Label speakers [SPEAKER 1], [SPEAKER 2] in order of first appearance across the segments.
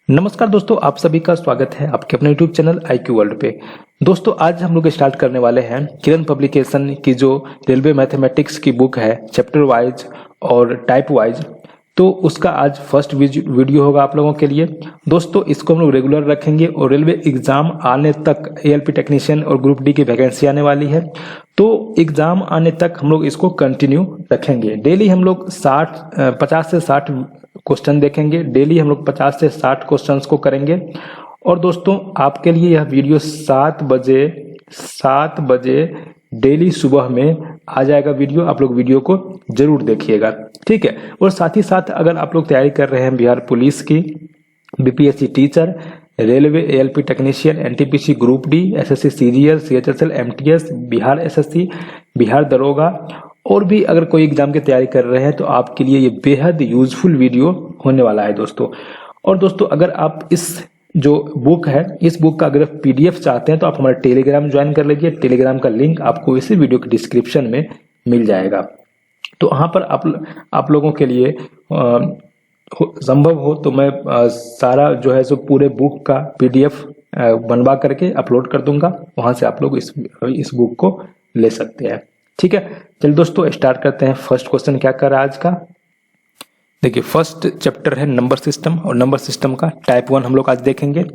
[SPEAKER 1] नमस्कार दोस्तों, आप सभी का स्वागत है आपके अपने YouTube चैनल IQ वर्ल्ड पे। दोस्तों आज हम लोग स्टार्ट करने वाले हैं किरण पब्लिकेशन की जो रेलवे मैथमेटिक्स की बुक है, चैप्टर वाइज और टाइप वाइज। तो उसका आज फर्स्ट वीडियो होगा आप लोगों के लिए। दोस्तों इसको हम लोग रेगुलर रखेंगे और रेलवे एग्जाम आने तक ALP टेक्नीशियन और ग्रुप डी की वैकेंसी आने वाली है, तो एग्जाम आने तक हम लोग इसको कंटिन्यू रखेंगे। डेली हम लोग 50 से 60 क्वेश्चन देखेंगे। डेली हम लोग 50 से 60 क्वेश्चंस को करेंगे। और दोस्तों आपके लिए यह वीडियो 7 बजे डेली सुबह में आ जाएगा वीडियो। आप लोग वीडियो को जरूर देखिएगा, ठीक है। और साथ ही साथ अगर आप लोग तैयारी कर रहे हैं बिहार पुलिस की, BPSC teacher, railway ALP technician, NTPC group D, SSC CGL, CHSL, MTS, Bihar SSC, Bihar दरोगा और भी अगर कोई एग्जाम की तैयारी कर रहे हैं तो आपके लिए ये बेहद यूजफुल वीडियो होने वाला है दोस्तों। और दोस्तों अगर आप इस जो बुक है, इस बुक का अगर PDF चाहते हैं तो आप हमारे टेलीग्राम ज्वाइन कर लीजिए। टेलीग्राम का लिंक आपको इसी वीडियो के डिस्क्रिप्शन में मिल जाएगा। तो वहाँ पर आप लोगों के लिए संभव हो तो मैं सारा जो है सो पूरे बुक का PDF बनवा करके अपलोड कर दूंगा। वहाँ से आप लोग इस बुक को ले सकते हैं, ठीक है। चलिए दोस्तों स्टार्ट करते हैं। फर्स्ट क्वेश्चन क्या कर रहा है आज का, देखिए फर्स्ट चैप्टर है नंबर सिस्टम और नंबर सिस्टम का टाइप 1 हम लोग आज देखेंगे।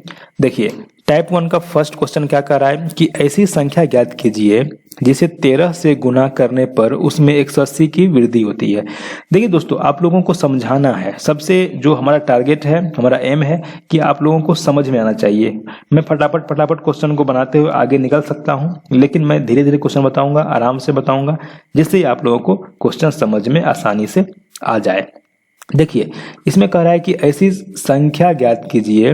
[SPEAKER 1] देखिए टाइप 1 का फर्स्ट क्वेश्चन क्या कर रहा है कि ऐसी संख्या ज्ञात कीजिए जिसे 13 से गुना करने पर उसमें 180 की वृद्धि होती है। देखिए दोस्तों आप लोगों को समझाना है। सबसे जो हमारा टारगेट है, हमारा एम है कि आप लोगों को समझ में आना चाहिए। मैं फटाफट क्वेश्चन को बनाते हुए आगे निकल सकता हूं, लेकिन मैं धीरे धीरे क्वेश्चन बताऊंगा, आराम से बताऊंगा, जिससे आप लोगों को क्वेश्चन समझ में आसानी से आ जाए। देखिए इसमें कह रहा है कि ऐसी संख्या ज्ञात कीजिए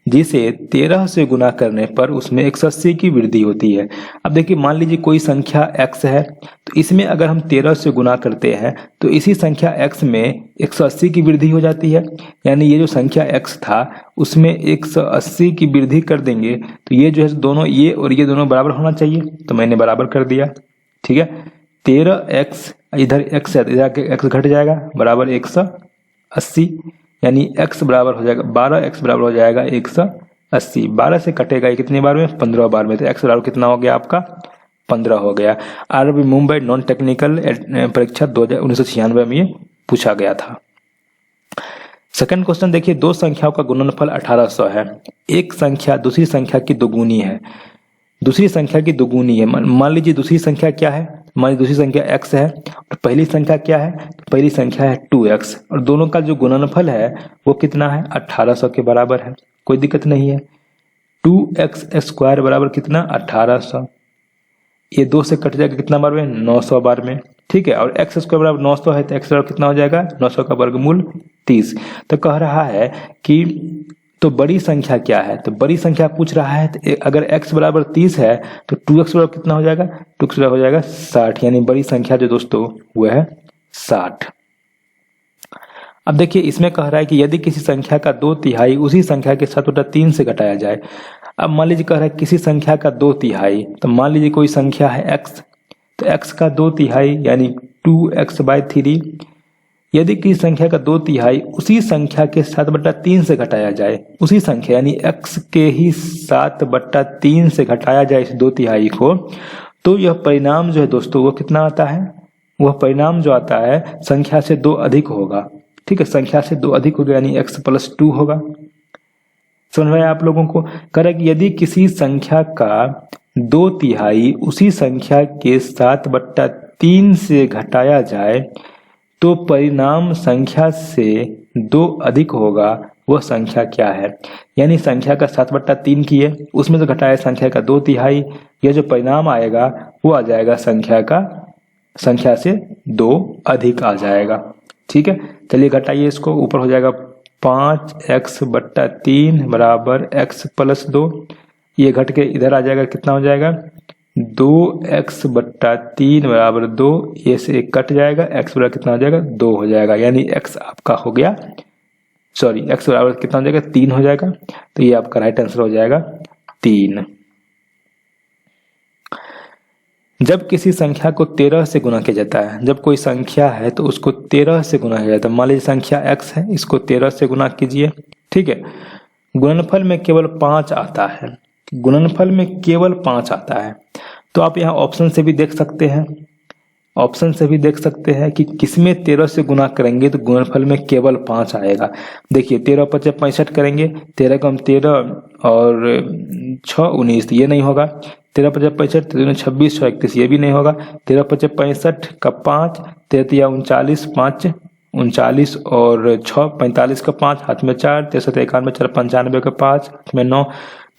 [SPEAKER 1] जिसे 13 से गुना करने पर उसमें 180 की वृद्धि होती है। अब देखिए मान लीजिए कोई संख्या x है, तो इसमें अगर हम 13 से गुना करते हैं तो इसी संख्या x में 180 की वृद्धि हो जाती है। यानी ये जो संख्या x था उसमें 180 की वृद्धि कर देंगे तो ये जो है दोनों, ये और ये दोनों बराबर होना चाहिए, तो मैंने बराबर कर दिया, ठीक है। 13x इधर x है, इधर x घट जाएगा बराबर 180, यानी x बराबर हो जाएगा 12x बराबर हो जाएगा 180। 12 से कटेगा ये कितनी बार में, 15 बार में, तो x बराबर कितना हो गया आपका 15 हो गया। RRB मुंबई नॉन टेक्निकल परीक्षा 1996 में ये पूछा गया था। सेकंड क्वेश्चन देखिए, दो संख्याओं का गुणनफल 1800 है। एक संख्या दूसरी संख्या की दोगुनी है। दूसरी संख्या की दोगुनी है, मान लीजिए दूसरी संख्या क्या है, मान लीजिए दूसरी संख्या x है और पहली संख्या क्या है, तो पहली संख्या है 2x और दोनों का जो गुणनफल है वो कितना है 1800 के बराबर है। कोई दिक्कत नहीं है। 2x स्क्वायर बराबर कितना 1800, ये 2 से कट जाएगा कितना बार में 900 बार में, ठीक है। और x स्क्वायर बराबर 900 है तो x बराबर कितना हो जाएगा 900 का वर्गमूल 30। तो कह रहा है कि तो बड़ी संख्या क्या है, तो बड़ी संख्या पूछ रहा है। तो अगर x बराबर 30 है तो 2x बराबर कितना हो जाएगा, 2x बराबर हो जाएगा 60, यानी बड़ी संख्या जो दोस्तों वो है 60। अब देखिए इसमें कह रहा है कि यदि किसी संख्या का 2/3 उसी संख्या के 7/3 से घटाया जाए। अब मान लीजिए कह रहा है किसी संख्या का 2/3, तो मान लीजिए कोई संख्या है x, तो x का 2/3 यानी 2x/3। यदि किसी संख्या का 2/3 उसी संख्या के 7/3 से घटाया जाए, उसी संख्या यानी x के ही 7/3 से घटाया जाए इस 2/3 को, तो यह परिणाम जो है दोस्तों वो कितना आता है, वह परिणाम जो आता है संख्या से 2 अधिक होगा, ठीक है। संख्या से 2 अधिक होगा यानी x+2 होगा। समझ में आया आप लोगों को। करें कि यदि किसी संख्या का 2/3 उसी संख्या के 7/3 से घटाया जाए तो परिणाम संख्या से 2 अधिक होगा, वह संख्या क्या है। यानी संख्या का 7/3 की है, उसमें से घटाया संख्या का 2/3, यह जो परिणाम आएगा वो आ जाएगा संख्या से 2 अधिक आ जाएगा, ठीक है। चलिए घटाइए इसको, ऊपर हो जाएगा 5x/3 बराबर x+2, ये घट के इधर आ जाएगा, कितना हो जाएगा 2x/3 बराबर 2, ये से एक कट जाएगा, x बराबर कितना हो जाएगा 2 हो जाएगा, यानी x आपका हो गया, सॉरी x बराबर कितना हो जाएगा 3 हो जाएगा, तो ये आपका राइट आंसर हो जाएगा 3। जब किसी संख्या को 13 से गुना किया जाता है, जब कोई संख्या है तो उसको 13 से गुना किया जाता है। मान लीजिए संख्या x है, इसको 13 से गुना कीजिए, ठीक है। गुणनफल में केवल 5 आता है, गुणनफल में केवल 5 आता है। तो आप यहाँ ऑप्शन से भी देख सकते हैं, ऑप्शन से भी देख सकते हैं कि किसमें 13 से गुना करेंगे तो गुणनफल में केवल 5 आएगा। देखिए 13 पचे 65 करेंगे, 13 कम 13 और 6 19, ये नहीं होगा। 13 पचे 65, 13 26, 6 31, ये भी नहीं होगा। 13 पचे 65 का 5, 13 39, 5 39 और 6 45 का 5, हाथ में 4, 63 91 4 95 का 5, हाथ में 9,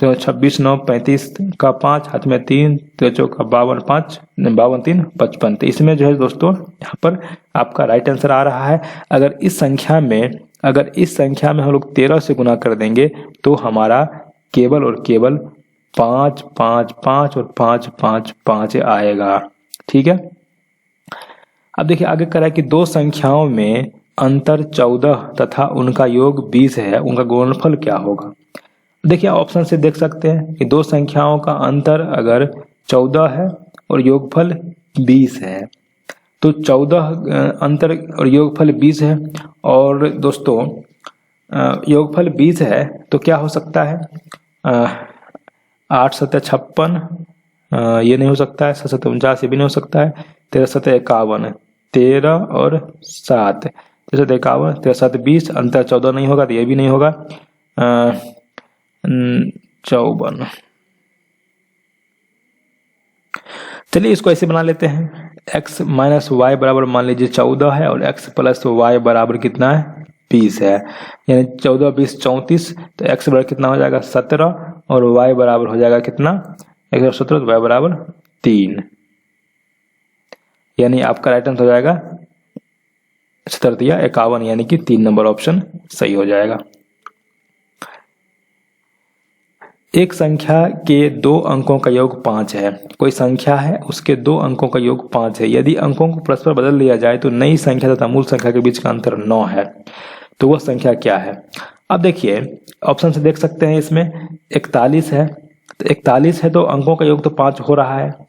[SPEAKER 1] 26 9 35 का 5, हाथ में 3, 13 का 52 5 52 3 55। तो इसमें जो है दोस्तों यहाँ पर आपका राइट आंसर आ रहा है। अगर इस संख्या में हम लोग 13 से गुना कर देंगे तो हमारा केवल और केवल 5 5 5 और 5 5 5 आएगा। ठीक है, अब देखिए आगे करा है कि दो संख्याओं में अंतर 14 तथा उनका योग 20 है, उनका गुणनफल क्या होगा। देखिए ऑप्शन से देख सकते हैं कि दो संख्याओं का अंतर अगर 14 है और योगफल 20 है, तो 14 अंतर और योगफल 20 है, और दोस्तों योगफल 20 है तो क्या हो सकता है, 8 7 56, ये नहीं हो सकता है, 7 7 49, ये भी नहीं हो सकता है, 13 7 51, 13 और 7, 13 7 51, 13 7 20, अंतर 14 नहीं होगा तो ये भी नहीं होगा, 54। चलिए इसको ऐसे बना लेते हैं, x माइनस वाई बराबर मान लीजिए 14 है और x प्लस वाई बराबर कितना है 20 है, यानी 14 20 34, तो x बराबर कितना हो जाएगा 17 और y बराबर हो जाएगा कितना 117, तो y बराबर 3, यानी आपका राइट आंसर हो जाएगा 17 या 51, यानी कि 3 नंबर ऑप्शन सही हो जाएगा। एक संख्या के 2 अंकों का योग 5 है, कोई संख्या है उसके 2 अंकों का योग 5 है, यदि अंकों को परस्पर बदल लिया जाए तो नई संख्या तथा मूल संख्या के बीच का अंतर 9 है, तो वह संख्या क्या है। अब देखिए ऑप्शन से देख सकते हैं, इसमें 41 है, तो 41 है तो अंकों का योग तो 5 हो रहा है,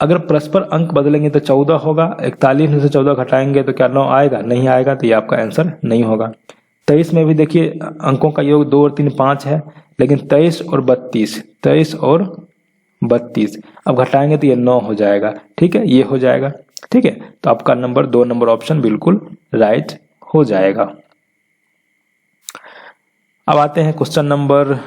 [SPEAKER 1] अगर परस्पर अंक बदलेंगे तो 14 होगा, 41 में से 14 घटाएंगे तो क्या 9 आएगा, नहीं आएगा, तो ये आपका आंसर नहीं होगा। 23 में भी देखिए अंकों का योग 2 और 3 5 है, लेकिन 23 और 32, 23 और 32 अब घटाएंगे तो ये 9 हो जाएगा। ठीक है, ये हो जाएगा। ठीक है, तो आपका नंबर 2 नंबर ऑप्शन बिल्कुल राइट हो जाएगा। अब आते हैं क्वेश्चन नंबर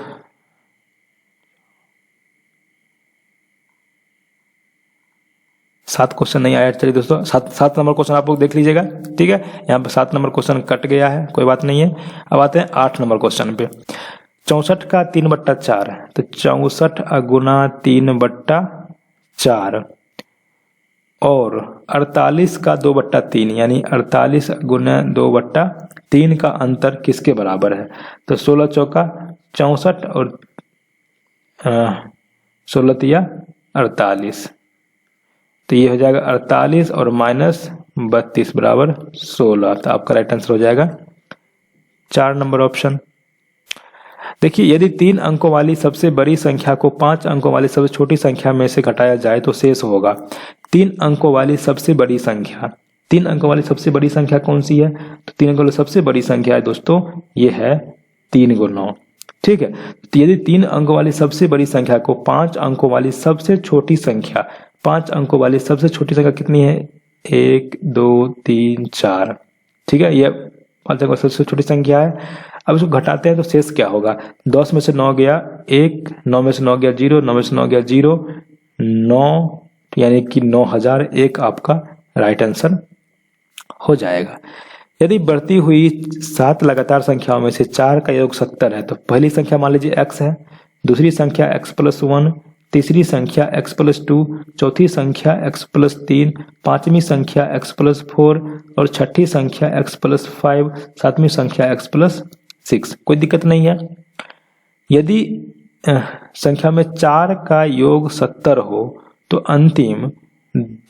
[SPEAKER 1] 7, क्वेश्चन नहीं आया। चलिए दोस्तों 7 नंबर क्वेश्चन आप लोग देख लीजिएगा। ठीक है, यहाँ पे 7 नंबर क्वेश्चन कट गया है, कोई बात नहीं है। अब आते हैं 8 नंबर क्वेश्चन पे। 64 का 3/4, तो 64 गुना 3/4 और 48 का 2/3, यानी 48 गुना 2/3 का अंतर किसके बराबर है। तो 16 चौका 64 और 16 तिया 48, तो ये हो जाएगा 48 और माइनस 32 बराबर 16, तो आपका राइट आंसर हो जाएगा 4 नंबर ऑप्शन। देखिए यदि 3 अंकों वाली सबसे बड़ी संख्या को 5 अंकों वाली सबसे छोटी संख्या में से घटाया जाए तो शेष होगा। 3 अंकों वाली सबसे बड़ी संख्या, 3 अंकों वाली सबसे बड़ी संख्या कौन सी है, तो 3 अंकों वाली सबसे बड़ी संख्या है दोस्तों, ये है 3 × 9। ठीक है, तो यदि 3 अंकों वाली सबसे बड़ी संख्या को 5 अंकों वाली सबसे छोटी संख्या, 5 अंकों वाली सबसे छोटी संख्या कितनी है, 1 2 3 4। ठीक है, ये 5 अंकों सबसे छोटी संख्या है। अब इसको घटाते हैं तो शेष क्या होगा, 10 में से 9 गया 1, 9 में से 9 गया 0, 9 में से 9 गया 0, 9, यानी कि 9001 आपका राइट आंसर हो जाएगा। यदि बढ़ती हुई 7 लगातार संख्याओं में से 4 का योग 70 है, तो पहली संख्या मान लीजिए x है, दूसरी संख्या x+1, तीसरी संख्या x+2, चौथी संख्या x+3, पांचवी संख्या x+4 और छठी संख्या x+5, सातवीं संख्या x+6। कोई दिक्कत नहीं है। यदि संख्या में 4 का योग 70 हो तो अंतिम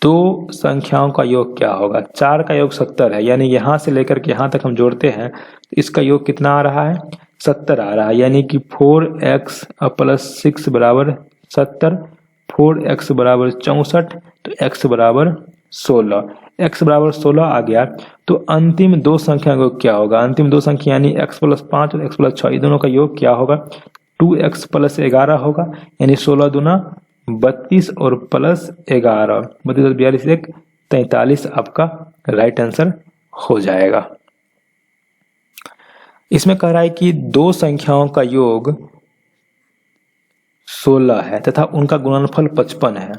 [SPEAKER 1] 2 संख्याओं का योग क्या होगा। 4 का योग 70 है, यानी यहाँ से लेकर के यहाँ तक हम जोड़ते हैं तो इसका योग कितना आ रहा है, 70 आ रहा है, यानी कि 4x + 6 बराबर 70, 4x बराबर 64, तो x बराबर 16, x बराबर 16 आ गया तो अंतिम दो संख्या का क्या होगा? अंतिम दो संख्या यानी x प्लस 5 और x प्लस 6 दोनों का योग क्या होगा? 2x प्लस 11 होगा, यानी 16 दूना 32 और प्लस 11, 32 42 1 43 आपका राइट आंसर हो जाएगा। इसमें कह रहा है कि दो संख्याओं का योग 16 है तथा उनका गुणनफल 55 है,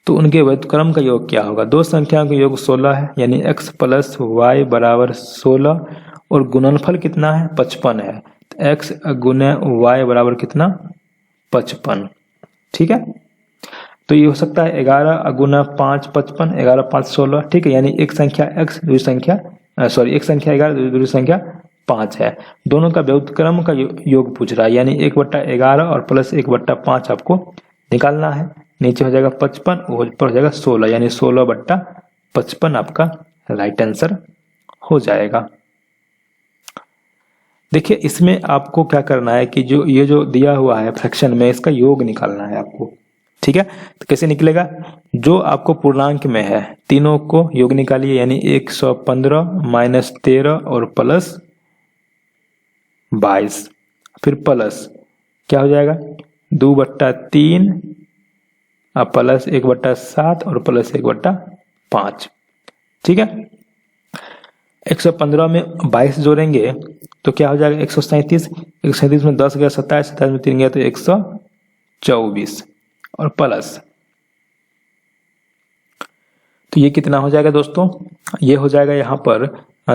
[SPEAKER 1] तो उनके व्युत्क्रम का योग क्या होगा? दो संख्याओं का योग 16 है, यानी x प्लस वाई बराबर 16 और गुणनफल कितना है? 55 है, तो x गुना y बराबर कितना? 55। ठीक है, तो ये हो सकता है 11 गुना 5 55, 11 5 16। ठीक है, यानी एक संख्या x दूसरी संख्या एक संख्या 11 दूसरी संख्या 5 है। दोनों का व्युत्क्रम का योग पूछ रहा है, यानी 1/11 और प्लस 1/5 आपको निकालना है। नीचे हो जाएगा 55, ऊपर हो जाएगा 16, यानी 16/55 आपका राइट आंसर हो जाएगा। देखिए इसमें आपको क्या करना है कि जो ये जो दिया हुआ है फ्रैक्शन में, इसका योग निकालना है आपको। ठीक है, तो कैसे निकलेगा? जो आपको पूर्णांक में है तीनों को योग निकालिए, यानी 115 माइनस 13 और प्लस 22, फिर प्लस क्या हो जाएगा? 2/3 प्लस 1/7 और प्लस 1/5। ठीक है, 115 में 22 जोड़ेंगे तो क्या हो जाएगा? 137, 137 में 10 गया 27, 27 में 3 गया तो 124 और प्लस, तो ये कितना हो जाएगा दोस्तों? ये हो जाएगा यहाँ पर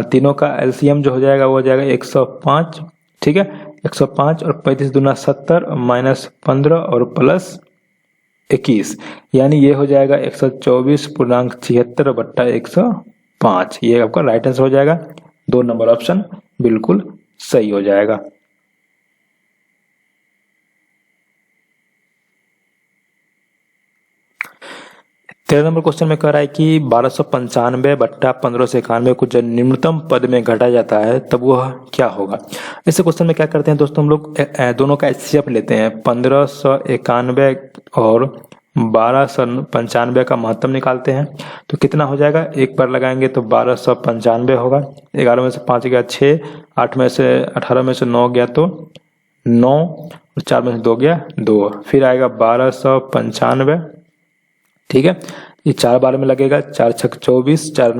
[SPEAKER 1] तीनों का एलसीएम जो हो जाएगा वो हो जाएगा 105। ठीक है, 105 और 35 दूना 70 माइनस 15 और प्लस 21, यानी ये हो जाएगा 124.76/105। ये आपका राइट आंसर हो जाएगा। 2 नंबर ऑप्शन बिल्कुल सही हो जाएगा। तेरह नंबर क्वेश्चन में कह रहा है कि 1295/1591 को जब निम्नतम पद में घटा जाता है तब वह क्या होगा? इस क्वेश्चन में क्या करते हैं दोस्तों, हम लोग दोनों का एचसीएफ लेते हैं। 1591 और 1295 का महत्तम निकालते हैं, तो कितना हो जाएगा? एक बार लगाएंगे तो 1295 होगा। 11 में से 5 गया 6, 8 में से 18 में से 9 गया तो 9 और 4 में से 2 गया 2, फिर आएगा 1295। ठीक है, ये 4 बार में लगेगा। 4 छक 24, 4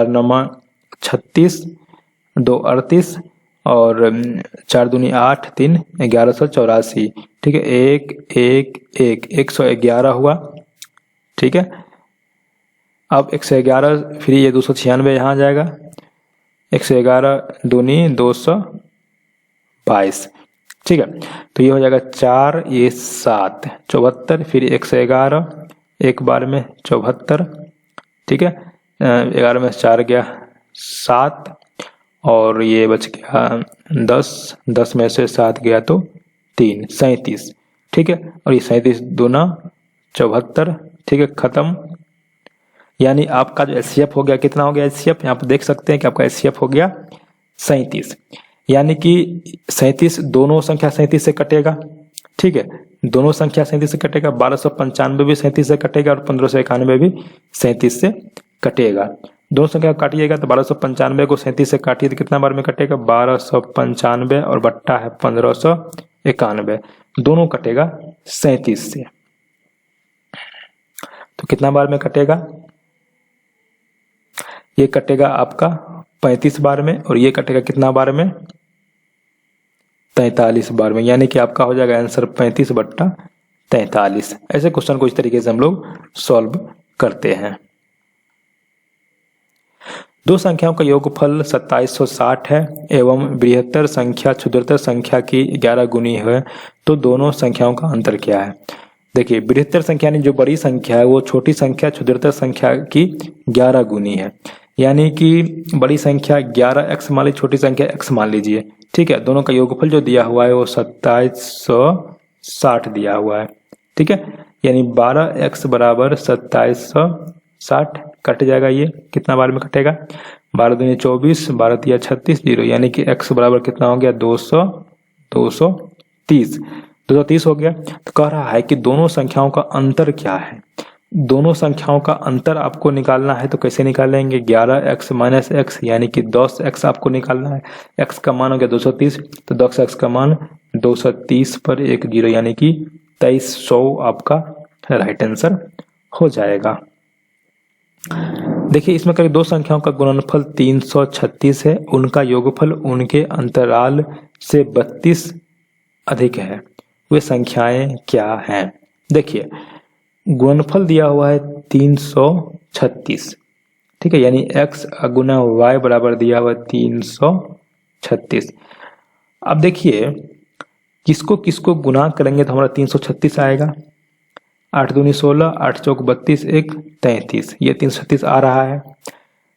[SPEAKER 1] नमा 36, 2 38 और 4 दूनी 8, 3 1184। ठीक है, 1 1 1 111 हुआ। ठीक है, अब 111 फिर ये 296 यहाँ आ जाएगा। 111 दूनी 222। ठीक है, तो ये हो जाएगा 4 ये 7 74, फिर 111 एक बार में 74। ठीक है, 11 में 4 गया 7 और ये बच गया 10, 10 में से 7 गया तो 3 37। ठीक है, और ये 37 दूना 74। ठीक है, खत्म। यानी आपका जो एचसीएफ हो गया, कितना हो गया एचसीएफ? यहाँ पर देख सकते हैं कि आपका एचसीएफ हो गया 37, यानी कि 37 दोनों संख्या 37 से कटेगा। ठीक है, दोनों संख्या 37 से कटेगा। 1295 भी 37 से कटेगा और 1591 भी 37 से कटेगा। दोनों संख्या काटिएगा तो 1295 को 37 से काटिए तो कितना बार में कटेगा? 1295 और बट्टा है 1591, दोनों कटेगा 37 से, तो कितना बार में कटेगा? ये कटेगा आपका 35 बार में और ये कटेगा कितना बार में? 43 बार में, यानी कि आपका हो जाएगा आंसर 35/43। ऐसे क्वेश्चन को इस तरीके से हम लोग सॉल्व करते हैं। दो संख्याओं का योगफल 2760 है एवं बृहत्तर संख्या क्षुद्रतर संख्या की 11 गुनी है, तो दोनों संख्याओं का अंतर क्या है? देखिए, बृहत्तर संख्या यानी जो बड़ी संख्या है वो छोटी संख्या क्षुद्रतर संख्या की 11 गुनी है, यानी कि बड़ी संख्या 11x मान लीजिए, छोटी संख्या x मान लीजिए। ठीक है, दोनों का योगफल जो दिया हुआ है वो 2760 दिया हुआ है। ठीक है, यानी 12x बराबर 2760 कट जाएगा। ये कितना बार में कटेगा? 12 दूनी 24, 12 तिया 36, 0, यानी कि x बराबर कितना हो गया? 230 हो गया। तो कह रहा है कि दोनों संख्याओं का अंतर क्या है? दोनों संख्याओं का अंतर आपको निकालना है तो कैसे निकालेंगे, 11x माइनस एक्स यानी कि 10x आपको निकालना है। x का मान हो गया 230, तो 10x का मान 230 पर एक जीरो यानी कि 2300 आपका राइट आंसर हो जाएगा। देखिए इसमें करीब दो संख्याओं का गुणनफल 336 है, उनका योगफल उनके अंतराल से 32 अधिक है, वे संख्याएं क्या हैं। देखिए गुणनफल दिया हुआ है 336, ठीक है, यानी x गुना y बराबर दिया हुआ है 336। अब देखिए किसको किसको गुना करेंगे तो हमारा 336 आएगा। 8 दूनी 16, 8 चौक 32, 1 33, ये 336 आ रहा है।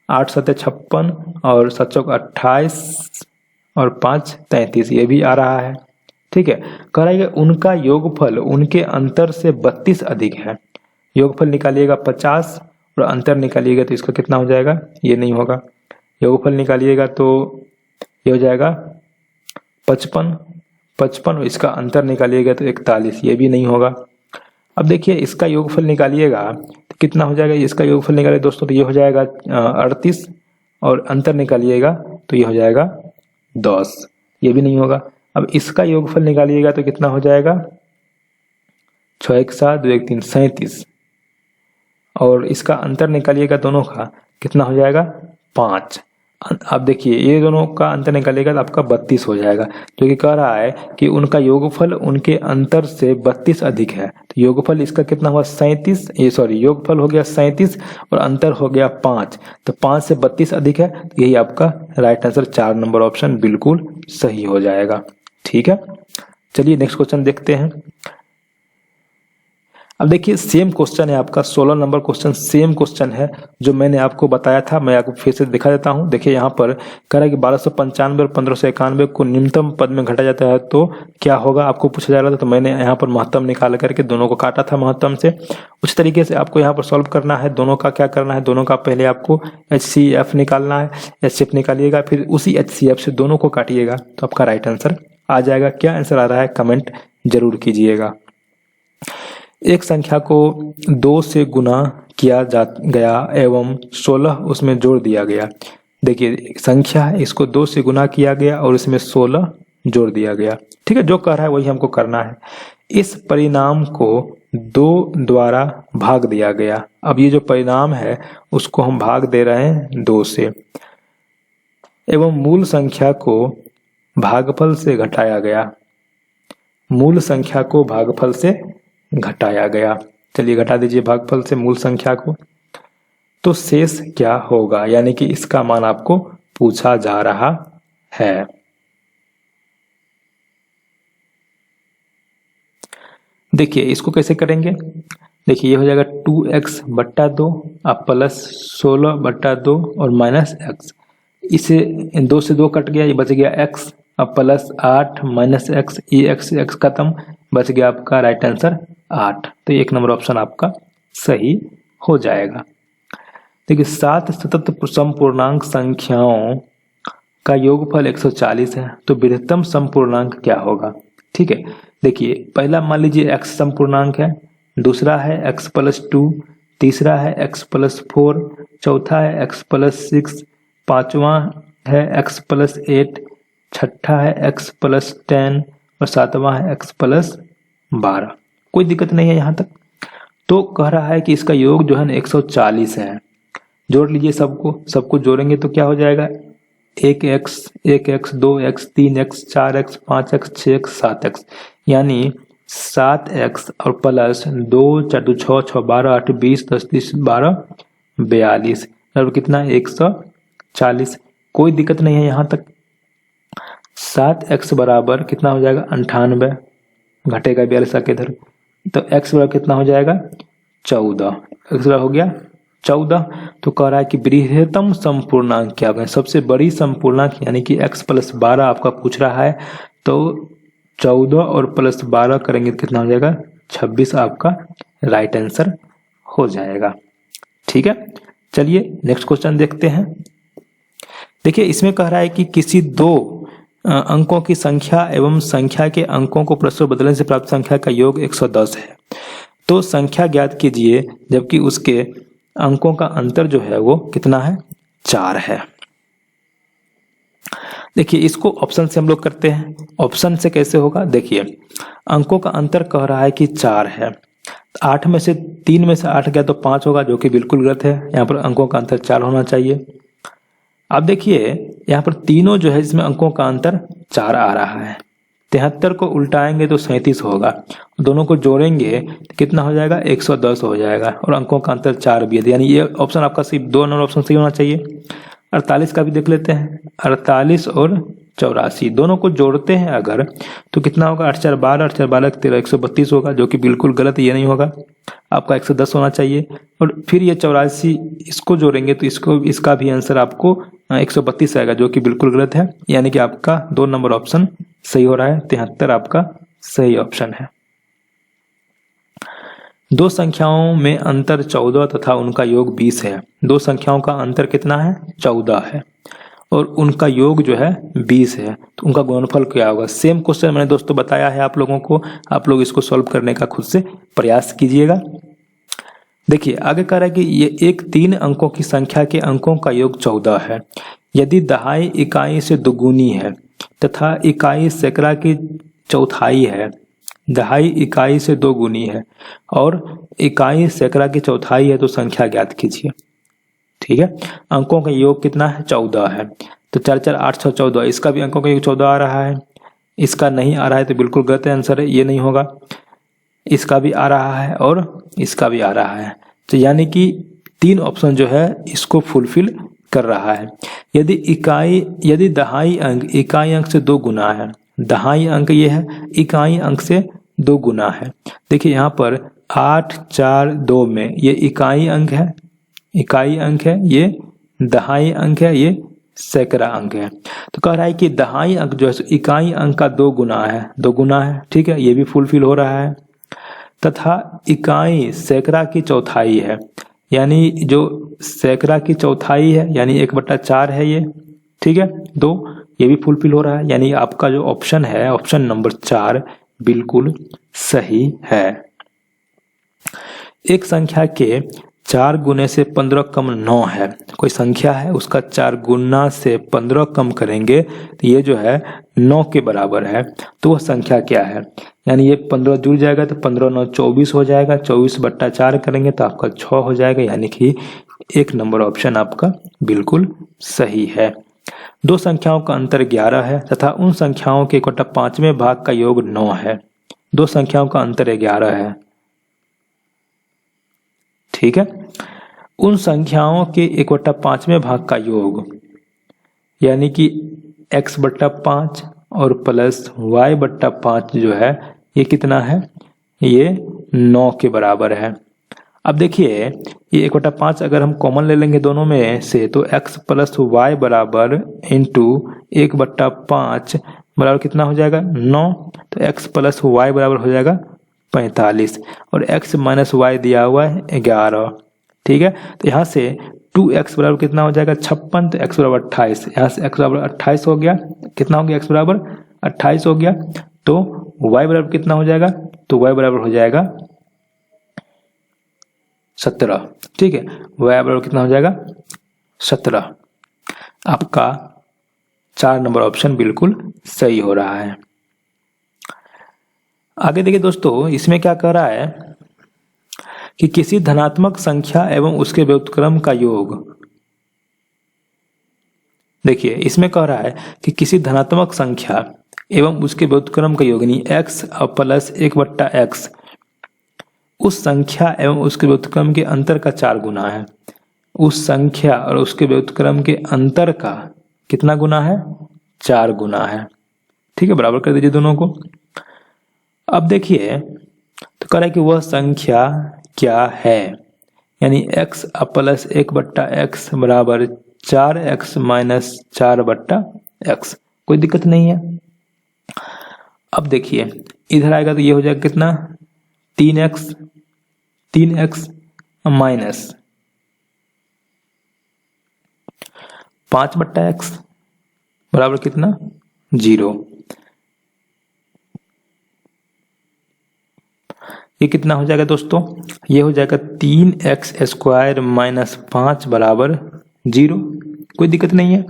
[SPEAKER 1] 8 सत्ते 56 और 7 चौक 28 और 5 33, ये भी आ रहा है। ठीक है, कह रहा है उनका योगफल उनके अंतर से 32 अधिक है। योगफल निकालिएगा 50 और अंतर निकालिएगा तो इसका कितना हो जाएगा, ये नहीं होगा। योगफल निकालिएगा तो ये हो जाएगा 55 और इसका अंतर निकालिएगा तो 41, ये भी नहीं होगा। अब देखिए इसका योगफल निकालिएगा तो कितना हो जाएगा, इसका योगफल निकालिए दोस्तों तो ये हो जाएगा 38 और अंतर निकालिएगा तो ये हो जाएगा 10, ये भी नहीं होगा। अब इसका योगफल निकालिएगा तो कितना हो जाएगा, 6 1 7 2 1 3 37 और इसका अंतर निकालिएगा दोनों का कितना हो जाएगा 5। अब देखिए ये दोनों का अंतर निकालिएगा तो आपका 32 हो जाएगा, जो कि कह रहा है कि उनका योगफल उनके अंतर से 32 अधिक है। तो योगफल इसका कितना हुआ 37, योगफल हो गया 37 और अंतर हो गया 5, तो 5 से 32 अधिक है, तो यही आपका राइट आंसर 4 नंबर ऑप्शन बिल्कुल सही हो जाएगा। ठीक है, चलिए नेक्स्ट क्वेश्चन देखते हैं। अब देखिए सेम क्वेश्चन है आपका 16 नंबर क्वेश्चन, सेम क्वेश्चन है जो मैंने आपको बताया था, मैं आपको फिर से दिखा देता हूं। देखिए यहाँ पर कह रहा है कि 1295 और 1591 को निम्नतम पद में घटा जाता है तो क्या होगा, आपको पूछा जा रहा था। तो मैंने यहाँ पर महत्तम निकाल करके दोनों को काटा था महत्तम से। उस तरीके से आपको यहाँ पर सॉल्व करना है। दोनों का क्या करना है, दोनों का पहले आपको HCF निकालना है। HCF निकालिएगा फिर उसी HCF से दोनों को काटिएगा तो आपका राइट आंसर आ जाएगा। क्या आंसर आ रहा है कमेंट जरूर कीजिएगा। एक संख्या को 2 से गुना किया जा गया एवं 16 उसमें जोड़ दिया गया। देखिए संख्या है, इसको 2 से गुना किया गया और इसमें 16 जोड़ दिया गया। ठीक है, जो कह रहा है वही हमको करना है। इस परिणाम को 2 द्वारा भाग दिया गया। अब ये जो परिणाम है उसको हम भाग दे रहे हैं 2 से, एवं मूल संख्या को भागफल से घटाया गया। मूल संख्या को भागफल से घटाया गया। चलिए घटा दीजिए भागफल से मूल संख्या को, तो शेष क्या होगा, यानी कि इसका मान आपको पूछा जा रहा है। देखिए इसको कैसे करेंगे, देखिए ये हो जाएगा 2x बट्टा 2 अब प्लस 16 बट्टा 2 और माइनस x। इसे 2 से 2 कट गया, ये बच गया x, अब प्लस 8 माइनस x, ये x खत्म, बच गया आपका राइट आंसर 8। तो 1 नंबर ऑप्शन आपका सही हो जाएगा। देखिए 7 सतत समपूर्णांक संख्याओं का योगफल 140 है, तो बृहत्तम समपूर्णांक क्या होगा। ठीक है, देखिए पहला मान लीजिए x समपूर्णांक है, दूसरा है x प्लस 2, तीसरा है x प्लस 4, चौथा है x प्लस 6, पांचवा है x प्लस 8, छठा है x प्लस 10 और सातवां है x प्लस 12। कोई दिक्कत नहीं है यहाँ तक। तो कह रहा है कि इसका योग जो है ना 140 है। जोड़ लीजिए सबको जोड़ेंगे तो क्या हो जाएगा, 1x 1x 2x 3x 4x 5x 6x 7x, यानी 7x और प्लस 2 4 2 6 6 12 8 20 10 30 12 42 और कितना 140। कोई दिक्कत नहीं है यहाँ तक। 7x बराबर कितना हो जाएगा 98, घटेगा 42 के इधर, तो x बराबर कितना हो जाएगा 14, x बराबर हो गया 14। तो कह रहा है कि बृहत्तम समपूर्णांक क्या है, सबसे बड़ी समपूर्णांक यानी कि x प्लस 12 आपका पूछ रहा है, तो 14 और प्लस 12 करेंगे तो कितना हो जाएगा 26, आपका राइट आंसर हो जाएगा। ठीक है, चलिए नेक्स्ट क्वेश्चन देखते हैं। देखिए इसमें कह रहा है कि किसी 2 अंकों की संख्या एवं संख्या के अंकों को परस्पर बदलने से प्राप्त संख्या का योग 110 है। तो संख्या ज्ञात कीजिए जबकि उसके अंकों का अंतर जो है वो कितना है, 4 है। देखिए इसको ऑप्शन से हम लोग करते हैं। ऑप्शन से कैसे होगा, देखिए अंकों का अंतर कह रहा है कि 4 है, 8 में से 3 में से 8 गया तो 5 होगा, जो कि बिल्कुल गलत है। यहाँ पर अंकों का अंतर 4 होना चाहिए। अब देखिए यहाँ पर तीनों जो है जिसमें अंकों का अंतर 4 आ रहा है, 73 को उल्टाएंगे तो 37 होगा, दोनों को जोड़ेंगे तो कितना हो जाएगा, 110 हो जाएगा, और अंकों का अंतर 4 भी है, यानी ये ऑप्शन आपका सिर्फ 2 नंबर ऑप्शन सही होना चाहिए। 48 का भी देख लेते हैं, 48 और 84 दोनों को जोड़ते हैं अगर तो कितना होगा, 8 4 12, 8 4 12 13, 132 होगा, जो कि बिल्कुल गलत, ये नहीं होगा, आपका 110 होना चाहिए। और फिर ये 84 इसको जोड़ेंगे तो इसका भी आंसर आपको 132 आएगा, जो कि बिल्कुल गलत है, यानी कि आपका 2 नंबर ऑप्शन सही हो रहा है, 73 आपका सही ऑप्शन है। दो संख्याओं में अंतर 14 तथा उनका योग 20 है। दो संख्याओं का अंतर कितना है, 14 है, और उनका योग जो है 20 है, तो उनका गुणनफल क्या होगा। सेम क्वेश्चन मैंने दोस्तों बताया है आप लोगों को, आप लोग इसको सॉल्व करने का खुद से प्रयास कीजिएगा। देखिए आगे कह रहा है कि ये एक 3 अंकों की संख्या के अंकों का योग 14 है, यदि दहाई इकाई से दोगुनी है तथा इकाई सैकड़ा की चौथाई है, दहाई इकाई से 2 गुनी है और इकाई सैकड़ा की चौथाई है, तो संख्या ज्ञात कीजिए। ठीक है, अंकों का योग कितना है, 14 है, तो 4 4 8 6 14, इसका भी अंकों का योग 14 आ रहा है, इसका नहीं आ रहा है तो बिल्कुल गलत आंसर है, ये नहीं होगा। इसका भी आ रहा है और इसका भी आ रहा है, तो यानी कि 3 ऑप्शन जो है इसको फुलफिल कर रहा है। यदि दहाई अंक इकाई अंक से 2 गुना है, दहाई अंक ये है, इकाई अंक से 2 गुना है। देखिए यहाँ पर 8 4 2 में ये इकाई अंक है, इकाई अंक है, ये दहाई अंक है, ये सैकड़ा अंक है। तो कह रहा है कि दहाई अंक जो है इकाई अंक का 2 गुना है, 2 गुना है, ठीक है, ये भी फुलफिल हो रहा है। तथा इकाई सैकड़ा की चौथाई है, यानी जो सैकड़ा की चौथाई है यानी 1/4 है ये, ठीक है, 2, ये भी फुलफिल हो रहा है, यानी आपका जो ऑप्शन है ऑप्शन नंबर 4 बिल्कुल सही है। एक संख्या के 4 गुने से 15 कम 9 है, कोई संख्या है उसका 4 गुना से 15 कम करेंगे तो ये जो है 9 के बराबर है, तो वह संख्या क्या है। यानी ये 15 जुड़ जाएगा तो 15 9 24 हो जाएगा, 24/4 करेंगे तो आपका 6 हो जाएगा, यानी कि 1 नंबर ऑप्शन आपका बिल्कुल सही है। दो संख्याओं का अंतर 11 है तथा उन संख्याओं के 1/5वें भाग का योग 9 है। दो संख्याओं का अंतर 11 है, ठीक है, उन संख्याओं के 1/5वें भाग का योग यानी कि x/5 और प्लस y/5 जो है ये कितना है, ये 9 के बराबर है। अब देखिए ये 1/5 अगर हम कॉमन ले लेंगे दोनों में से तो x + y बराबर इंटू 1/5 बराबर कितना हो जाएगा, 9, तो x + y बराबर हो जाएगा 45 और x - y दिया हुआ है 11, ठीक है, तो यहाँ से 2x बराबर कितना हो जाएगा 56, तो x बराबर 28, यहाँ से x बराबर 28 हो गया, कितना हो गया, x बराबर 28 हो गया, तो y बराबर कितना हो जाएगा, तो y बराबर हो जाएगा 17, ठीक है, y बराबर कितना हो जाएगा 17। आपका 4 नंबर ऑप्शन बिल्कुल सही हो रहा है। आगे देखिए दोस्तों, इसमें क्या कह रहा है कि किसी धनात्मक संख्या एवं उसके व्युत्क्रम का योग, देखिए इसमें कह रहा है कि किसी धनात्मक संख्या एवं उसके व्युत्क्रम का योग यानी x + 1/x उस संख्या एवं उसके व्युत्क्रम के अंतर का 4 गुना है। उस संख्या और उसके व्युत्क्रम के अंतर का कितना गुना है, 4 गुना है, ठीक है, बराबर कर दीजिए दोनों को। अब देखिए तो कह रहा है कि वह संख्या क्या है, यानी x + 1/x बराबर 4x - 4/x, कोई दिक्कत नहीं है। अब देखिए इधर आएगा तो ये हो जाएगा कितना, 3x माइनस 5/x बराबर कितना, 0, ये कितना हो जाएगा दोस्तों, ये हो जाएगा 3x² माइनस 5 बराबर 0। कोई दिक्कत नहीं है।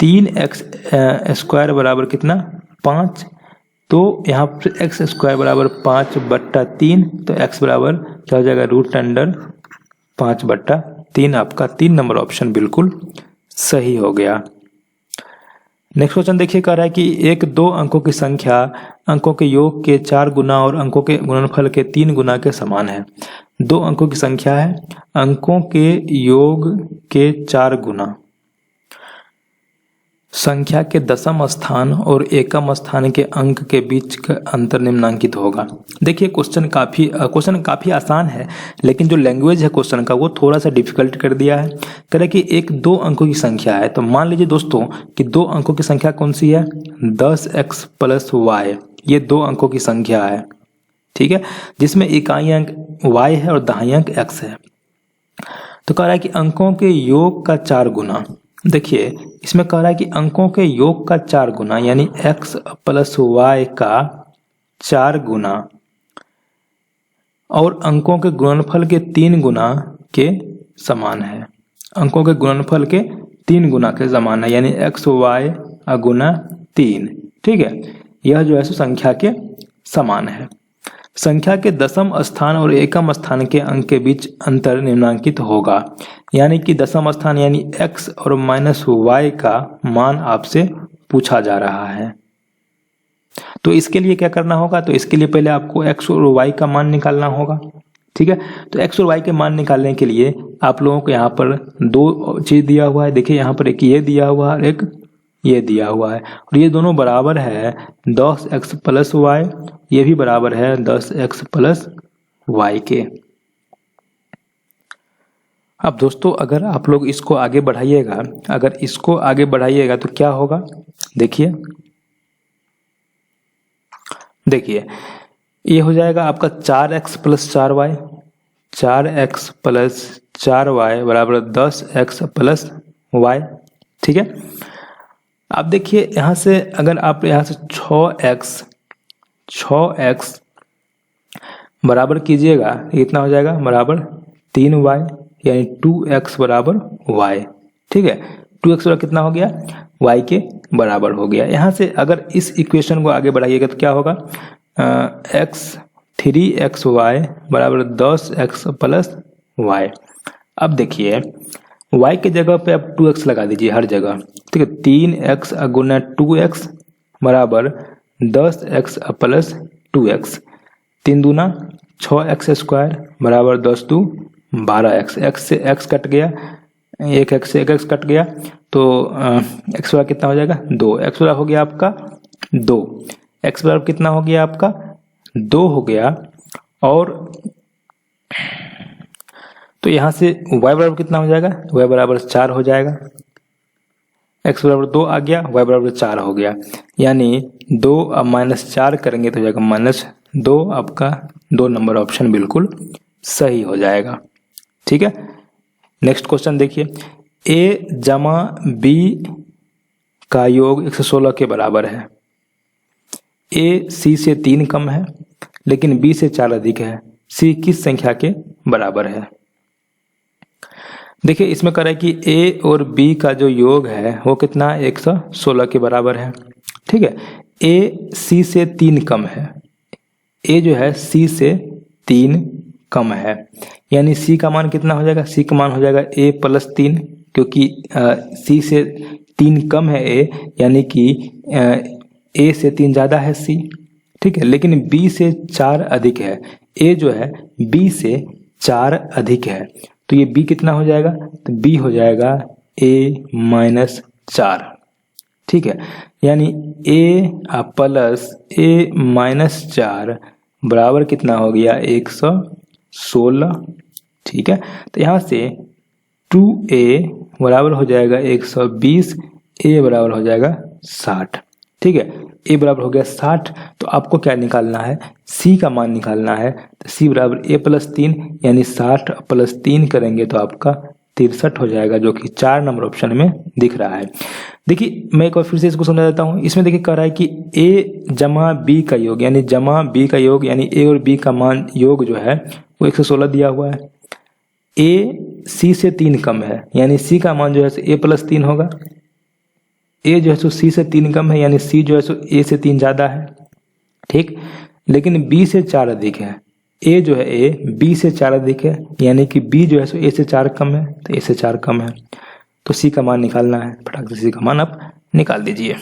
[SPEAKER 1] 3x² बराबर कितना 5, तो यहाँ पर x² बराबर 5/3, तो x बराबर क्या हो जाएगा √5/3। आपका 3 नंबर ऑप्शन बिल्कुल सही हो गया। नेक्स्ट क्वेश्चन देखिए, कह रहा है कि एक 2 अंकों की संख्या अंकों के योग के 4 गुना और अंकों के गुणनफल के 3 गुना के समान है। 2 अंकों की संख्या है, अंकों के योग के 4 गुना, संख्या के दशम स्थान और एकम स्थान के अंक के बीच का अंतर निम्नांकित होगा। देखिए क्वेश्चन काफ़ी आसान है, लेकिन जो लैंग्वेज है क्वेश्चन का वो थोड़ा सा डिफिकल्ट कर दिया है। कह रहे कि एक 2 अंकों की संख्या है, तो मान लीजिए दोस्तों कि 2 अंकों की संख्या कौन सी है, 10x + y, ये 2 अंकों की संख्या है, ठीक है, जिसमें इकाई अंक y है और दहाई अंक x है। तो कह रहा है कि अंकों के योग का 4 गुना, देखिए इसमें कह रहा है कि अंकों के योग का 4 गुना यानी x + y का 4 गुना और अंकों के गुणनफल के 3 गुना के समान है। अंकों के गुणनफल के 3 गुना के समान है, यानी x y गुना 3, ठीक है। यह जो है सो संख्या के समान है। संख्या के दशम स्थान और एकम स्थान के अंक के बीच अंतर निम्नांकित होगा, यानी कि दशम स्थान यानी x और -y का मान आपसे पूछा जा रहा है। तो इसके लिए क्या करना होगा, तो इसके लिए पहले आपको x और y का मान निकालना होगा, ठीक है। तो x और y के मान निकालने के लिए आप लोगों को यहाँ पर 2 चीज़ दिया हुआ है। देखिए यहाँ पर एक ये दिया हुआ है, एक ये दिया हुआ है, और ये दोनों बराबर है 10x + y, ये भी बराबर है 10x + y के। अब दोस्तों अगर आप लोग इसको आगे बढ़ाइएगा, तो क्या होगा, देखिए ये हो जाएगा आपका 4x + 4y, 4x + 4y बराबर 10x + y, ठीक है। अब देखिए यहाँ से अगर आप यहाँ से 6x बराबर कीजिएगा, कितना हो जाएगा बराबर 3y, यानी 2x बराबर y, ठीक है। 2x बराबर कितना हो गया, y के बराबर हो गया। यहाँ से अगर इस इक्वेशन को आगे बढ़ाइएगा तो क्या होगा, 3xy बराबर 10x + y। अब देखिए y के जगह पे आप 2x लगा दीजिए हर जगह, ठीक है। 3x गुना 2x बराबर 10x + 2x, 3 दूना 6x² बराबर 10 2 12x, x से x कट गया, एक x से एक x कट गया, तो x बराबर कितना हो जाएगा 2, x बराबर हो गया आपका 2, x बराबर कितना हो गया आपका 2 हो गया। और तो यहाँ से y बराबर कितना हो जाएगा, y बराबर 4 हो जाएगा, x बराबर 2 आ गया, y बराबर 4 हो गया, यानी 2 अब -4 करेंगे तो हो जाएगा -2। आपका 2 नंबर ऑप्शन बिल्कुल सही हो जाएगा, ठीक है। नेक्स्ट क्वेश्चन देखिए, a जमा b का योग 116 के बराबर है। a c से 3 कम है लेकिन b से 4 अधिक है, c किस संख्या के बराबर है। देखिए इसमें कह रहा है कि a और b का जो योग है वो कितना 116 के बराबर है, ठीक है। a c से 3 कम है, a जो है c से 3 कम है, यानी c का मान कितना हो जाएगा, c का मान हो जाएगा a + 3, क्योंकि c से 3 कम है a, यानी कि a से 3 ज़्यादा है c, ठीक है। लेकिन b से 4 अधिक है, a जो है b से 4 अधिक है, तो ये b कितना हो जाएगा, तो b हो जाएगा a - 4, ठीक है। यानी a + a - 4 बराबर कितना हो गया 116, ठीक है। तो यहाँ से 2a बराबर हो जाएगा 120, a बराबर हो जाएगा 60, ठीक है। a बराबर हो गया 60, तो आपको क्या निकालना है, c का मान निकालना है। तो c बराबर a + 3, यानी 60 + 3 करेंगे तो आपका 63 हो जाएगा, जो कि 4 नंबर ऑप्शन में दिख रहा है। देखिए मैं एक बार फिर से इसको समझा देता हूँ। इसमें देखिए कह रहा है कि a जमा b का योग यानी जमा b का योग यानी a और b का मान योग जो है वो 116 दिया हुआ है। a c से 3 कम है यानी c का मान जो है a + 3 होगा। a जो है सो c से 3 कम है यानी c जो है सो a से 3 ज़्यादा है, ठीक। लेकिन b से 4 अधिक है, a जो है a b से 4 अधिक है यानी कि b जो है सो a से 4 कम है, तो a से 4 कम है, तो c का मान निकालना है। फटाक से c का मान आप निकाल दीजिए।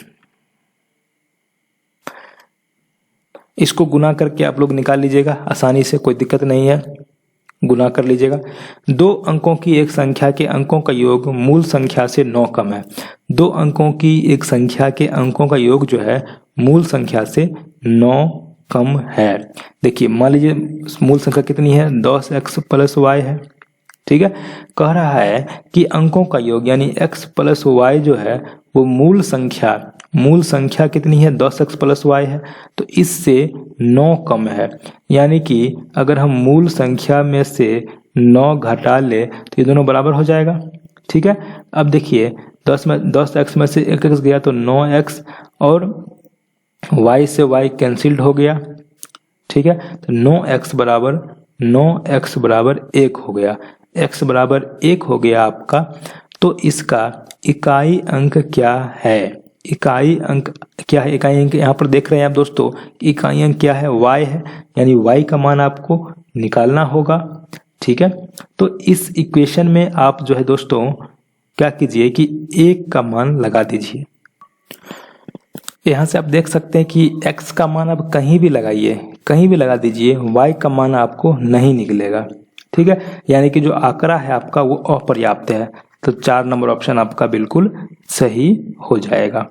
[SPEAKER 1] इसको गुना करके आप लोग निकाल लीजिएगा आसानी से, कोई दिक्कत नहीं है, गुना कर लीजिएगा। 2 अंकों की एक संख्या के अंकों का योग मूल संख्या से 9 कम है। 2 अंकों की एक संख्या के अंकों का योग जो है मूल संख्या से 9 कम है। देखिए मान लीजिए मूल संख्या कितनी है, 10x + y है, ठीक है। कह रहा है कि अंकों का योग यानी x + y जो है वो मूल संख्या कितनी है, 10x + y है, तो इससे 9 कम है। यानी कि अगर हम मूल संख्या में से 9 घटा ले तो ये दोनों बराबर हो जाएगा, ठीक है। अब देखिए 10x में से 1x गया तो 9x और y से y कैंसिल्ड हो गया, ठीक है। तो 9x बराबर 1 हो गया, x बराबर 1 हो गया आपका। तो इसका इकाई अंक क्या है, इकाई अंक क्या है, इकाई अंक यहाँ पर देख रहे हैं आप दोस्तों, इकाई अंक क्या है, y है, यानी y का मान आपको निकालना होगा, ठीक है। तो इस इक्वेशन में आप जो है दोस्तों क्या कीजिए कि 1 का मान लगा दीजिए। यहाँ से आप देख सकते हैं कि x का मान आप कहीं भी लगाइए, कहीं भी लगा दीजिए, y का मान आपको नहीं निकलेगा, ठीक है। यानी कि जो आंकड़ा है आपका वो अपर्याप्त है, तो 4 नंबर ऑप्शन आपका बिल्कुल सही हो जाएगा।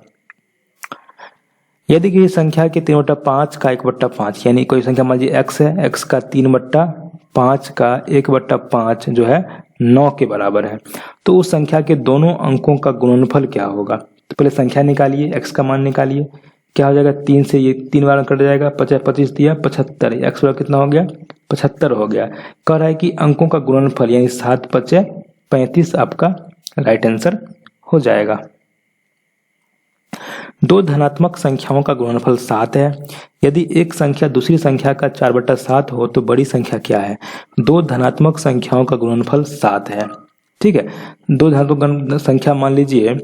[SPEAKER 1] यदि किसी संख्या के 3/5 का 1/5 यानी कोई संख्या मान लीजिए x है, x का 3/5 का 1/5 जो है 9 के बराबर है, तो उस संख्या के दोनों अंकों का गुणनफल क्या होगा। तो पहले संख्या निकालिए, x का मान निकालिए, क्या हो जाएगा, 3 से ये 3 बार कट जाएगा, 25 दिया 75, x बराबर कितना हो गया, 75 हो गया। कह रहा है कि अंकों का गुणनफल यानी 7 × 5 = 35 आपका राइट आंसर हो जाएगा। 2 धनात्मक संख्याओं का गुणनफल 7 है। यदि एक संख्या दूसरी संख्या का 4/7 हो तो बड़ी संख्या क्या है। 2 धनात्मक संख्याओं का गुणनफल 7 है, ठीक है। 2 धनात्मक संख्या मान लीजिए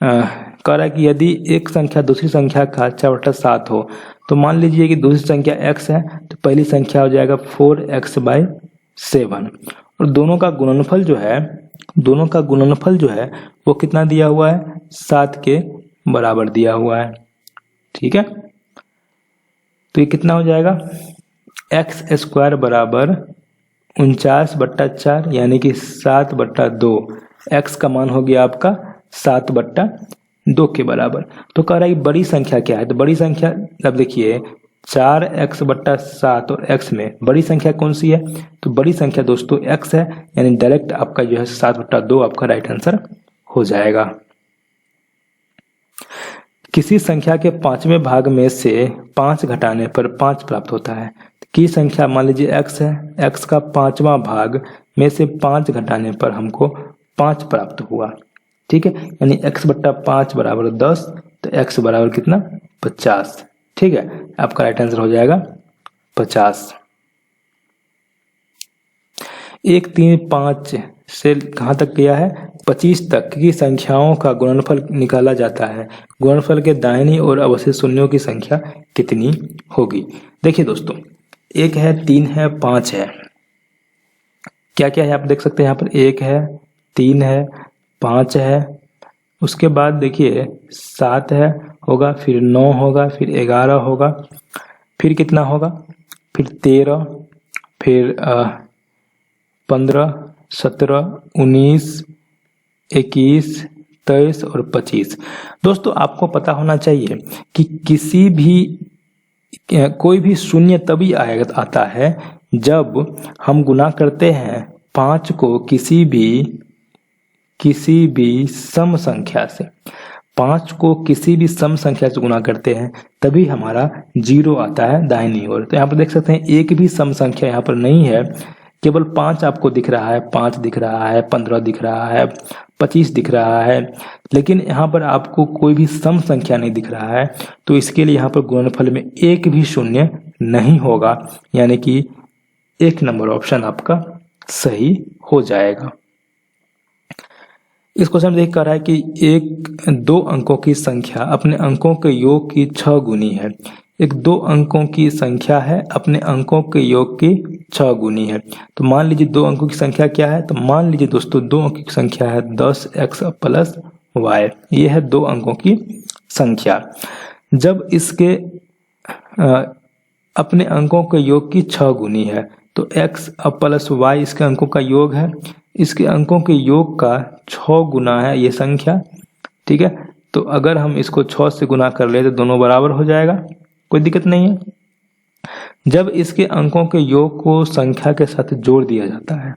[SPEAKER 1] कह रहा है कि यदि एक संख्या दूसरी संख्या का 4/7 हो तो मान लीजिए कि दूसरी संख्या x है तो पहली संख्या हो जाएगा 4x/7 और दोनों का गुणनफल जो है वो कितना दिया हुआ है, 7 के बराबर दिया हुआ है, ठीक है। तो ये कितना हो जाएगा, x² बराबर 49/4 यानी कि 7/2, x का मान हो गया आपका 7/2 के बराबर। तो कह रहा है बड़ी संख्या क्या है, तो बड़ी संख्या अब देखिए 4x/7 और x में बड़ी संख्या कौन सी है, तो बड़ी संख्या दोस्तों x है, यानी डायरेक्ट आपका जो है 7/2 आपका राइट आंसर हो जाएगा। किसी संख्या के 5वें भाग में से 5 घटाने पर 5 प्राप्त होता है। की संख्या मान लीजिए x है, x का 5वां भाग में से 5 घटाने पर हमको 5 प्राप्त हुआ, ठीक है। यानी x/5 बराबर 10, तो x बराबर कितना, 50, ठीक है। आपका राइट आंसर हो जाएगा 50। 1, 3, 5 से कहाँ तक गया है, 25 तक की संख्याओं का गुणनफल निकाला जाता है। गुणनफल के दाहिनी ओर अवशेष शून्यों की संख्या कितनी होगी। देखिए दोस्तों 1 है, 3 है, 5 है, क्या क्या है आप देख सकते हैं यहाँ पर, 1 है, 3 है, 5 है, उसके बाद देखिए 7 है होगा, फिर 9 होगा, फिर 11 होगा, फिर कितना होगा, फिर 13, फिर 15, 17, 19, 21, 23 और 25। दोस्तों आपको पता होना चाहिए कि किसी भी कोई भी शून्य तभी आता है जब हम गुना करते हैं 5 को किसी भी सम संख्या से, 5 को किसी भी सम संख्या से गुना करते हैं तभी हमारा 0 आता है दाहिनी ओर। तो यहाँ पर देख सकते हैं एक भी सम संख्या यहाँ पर नहीं है, केवल 5 आपको दिख रहा है, 5 दिख रहा है, 15 दिख रहा है, 25 दिख रहा है, लेकिन यहाँ पर आपको कोई भी सम संख्या नहीं दिख रहा है। तो इसके लिए यहाँ पर गुणनफल में एक भी शून्य नहीं होगा, यानी कि 1 नंबर ऑप्शन आपका सही हो जाएगा। इस क्वेश्चन में देख कर रहा है कि 2 अंकों की संख्या अपने अंकों के योग की 6 गुनी है। 2 अंकों की संख्या है, अपने अंकों के योग की 6 गुनी है। तो मान लीजिए 2 अंकों की संख्या क्या है, तो मान लीजिए दोस्तों 2 अंकों की संख्या है 10x प्लस y। ये है 2 अंकों की संख्या। जब इसके अपने अंकों के योग की 6 गुनी है, तो x प्लस y इसके अंकों का योग है, इसके अंकों के योग का 6 गुना है ये संख्या, ठीक है। तो अगर हम इसको 6 से गुना कर ले तो दोनों बराबर हो जाएगा, कोई दिक्कत नहीं है। जब इसके अंकों के योग को संख्या के साथ जोड़ दिया जाता है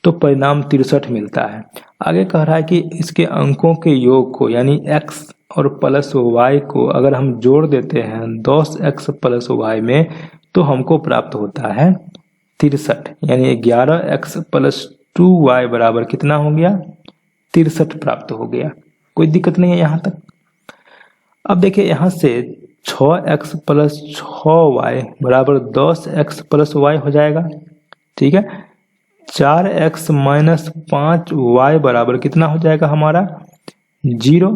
[SPEAKER 1] तो परिणाम 63 मिलता है। आगे कह रहा है कि इसके अंकों के योग को यानी x और प्लस y को अगर हम जोड़ देते हैं 10x प्लस y में, तो हमको प्राप्त होता है 63, यानी 11x प्लस 2y बराबर कितना हो गया, 63 प्राप्त हो गया। कोई दिक्कत नहीं है यहाँ तक। अब देखिए यहाँ से 6x प्लस 6y बराबर 10x प्लस y हो जाएगा, ठीक है। 4x माइनस 5y बराबर कितना हो जाएगा हमारा 0,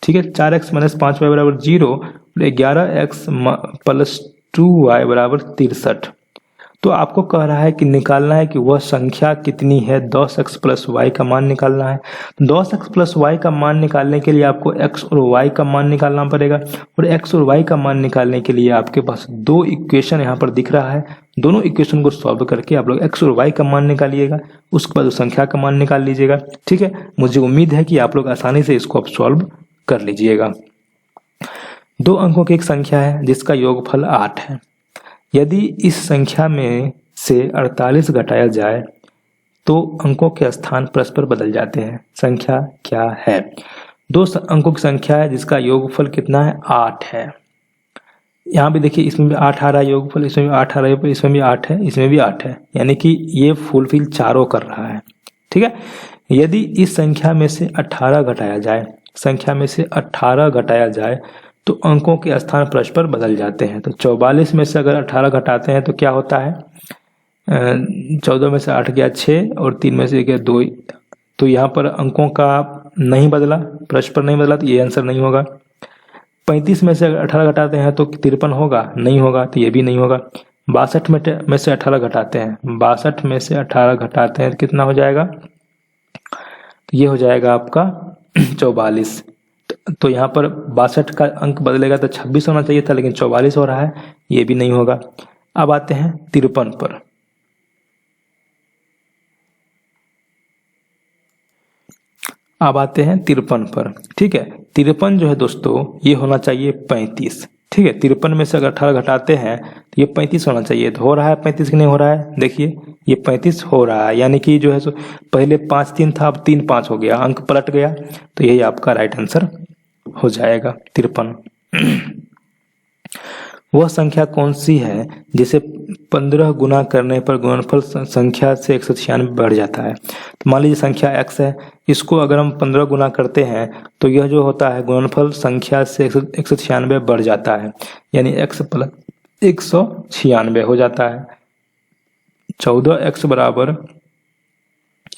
[SPEAKER 1] ठीक है। 4x माइनस 5y बराबर 0, 11x प्लस 2y बराबर 63। तो आपको कह रहा है कि निकालना है कि वह संख्या कितनी है, 10x प्लस y का मान निकालना है। 10x प्लस y का मान निकालने के लिए आपको x और y का मान निकालना पड़ेगा, और x और y का मान निकालने के लिए आपके पास 2 इक्वेशन यहाँ पर दिख रहा है। दोनों इक्वेशन को सॉल्व करके आप लोग x और y का मान निकालिएगा, उसके बाद उस संख्या का मान निकाल लीजिएगा, ठीक है। मुझे उम्मीद है कि आप लोग आसानी से इसको आप सॉल्व कर लीजिएगा। 2 अंकों की एक संख्या है जिसका योगफल 8 है। यदि इस संख्या में से 48 घटाया जाए तो अंकों के स्थान परस्पर बदल जाते हैं। संख्या क्या है? 2 अंकों की संख्या है जिसका योगफल कितना है, 8 है। यहाँ भी देखिए इसमें भी 8 आ रहा है योगफल, इसमें भी 8 आ रहा है, इसमें भी 8 है, इसमें भी 8 है, यानी कि ये फुलफिल चारों कर रहा है, ठीक है। यदि इस संख्या में से 18 घटाया जाए, संख्या में से 18 घटाया जाए तो अंकों के स्थान परस्पर बदल जाते हैं। तो 44 में से अगर 18 घटाते हैं तो क्या होता है, 14 में से 8 गया 6 और 3 में से गया 2, तो यहाँ पर अंकों का नहीं बदला, परस्पर नहीं बदला, तो ये आंसर नहीं होगा। 35 में से अगर 18 घटाते हैं तो 53 होगा, नहीं होगा, तो ये भी नहीं होगा। 62 में से 18 घटाते हैं, 62 में से 18 घटाते हैं तो कितना हो जाएगा, तो ये हो जाएगा आपका 44। तो यहाँ पर 62 का अंक बदलेगा तो 26 होना चाहिए था, लेकिन 44 हो रहा है, ये भी नहीं होगा। अब आते हैं 53 पर। अब आते हैं 53 पर, ठीक है। 53 जो है दोस्तों ये होना चाहिए 35, ठीक है। 53 में से अगर 18 घटाते हैं तो ये 35 होना चाहिए, तो हो रहा है 35 कि नहीं हो रहा है, देखिए ये 35 हो रहा है, यानी कि जो है सो पहले 5 3 था, अब 3 5 हो गया, अंक पलट गया, तो यही आपका राइट आंसर हो जाएगा 53। वह संख्या कौन सी है जिसे 15 गुना करने पर गुणनफल संख्या से 196 बढ़ जाता है। तो मान लीजिए संख्या x है, इसको अगर हम 15 गुना करते हैं तो यह जो होता है गुणनफल संख्या से 196 बढ़ जाता है, यानी x प्लस 196 हो जाता है। 14x बराबर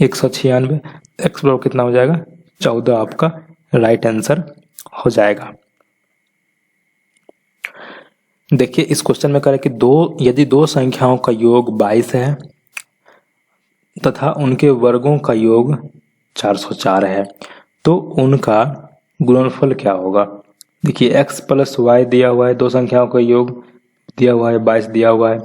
[SPEAKER 1] 196, x बराबर कितना हो जाएगा 14, आपका राइट आंसर हो जाएगा। देखिए इस क्वेश्चन में करें कि यदि 2 संख्याओं का योग 22 है तथा उनके वर्गों का योग 404 है तो उनका गुणनफल क्या होगा। देखिए x प्लस y दिया हुआ है, 2 संख्याओं का योग दिया हुआ है, 22 दिया हुआ है,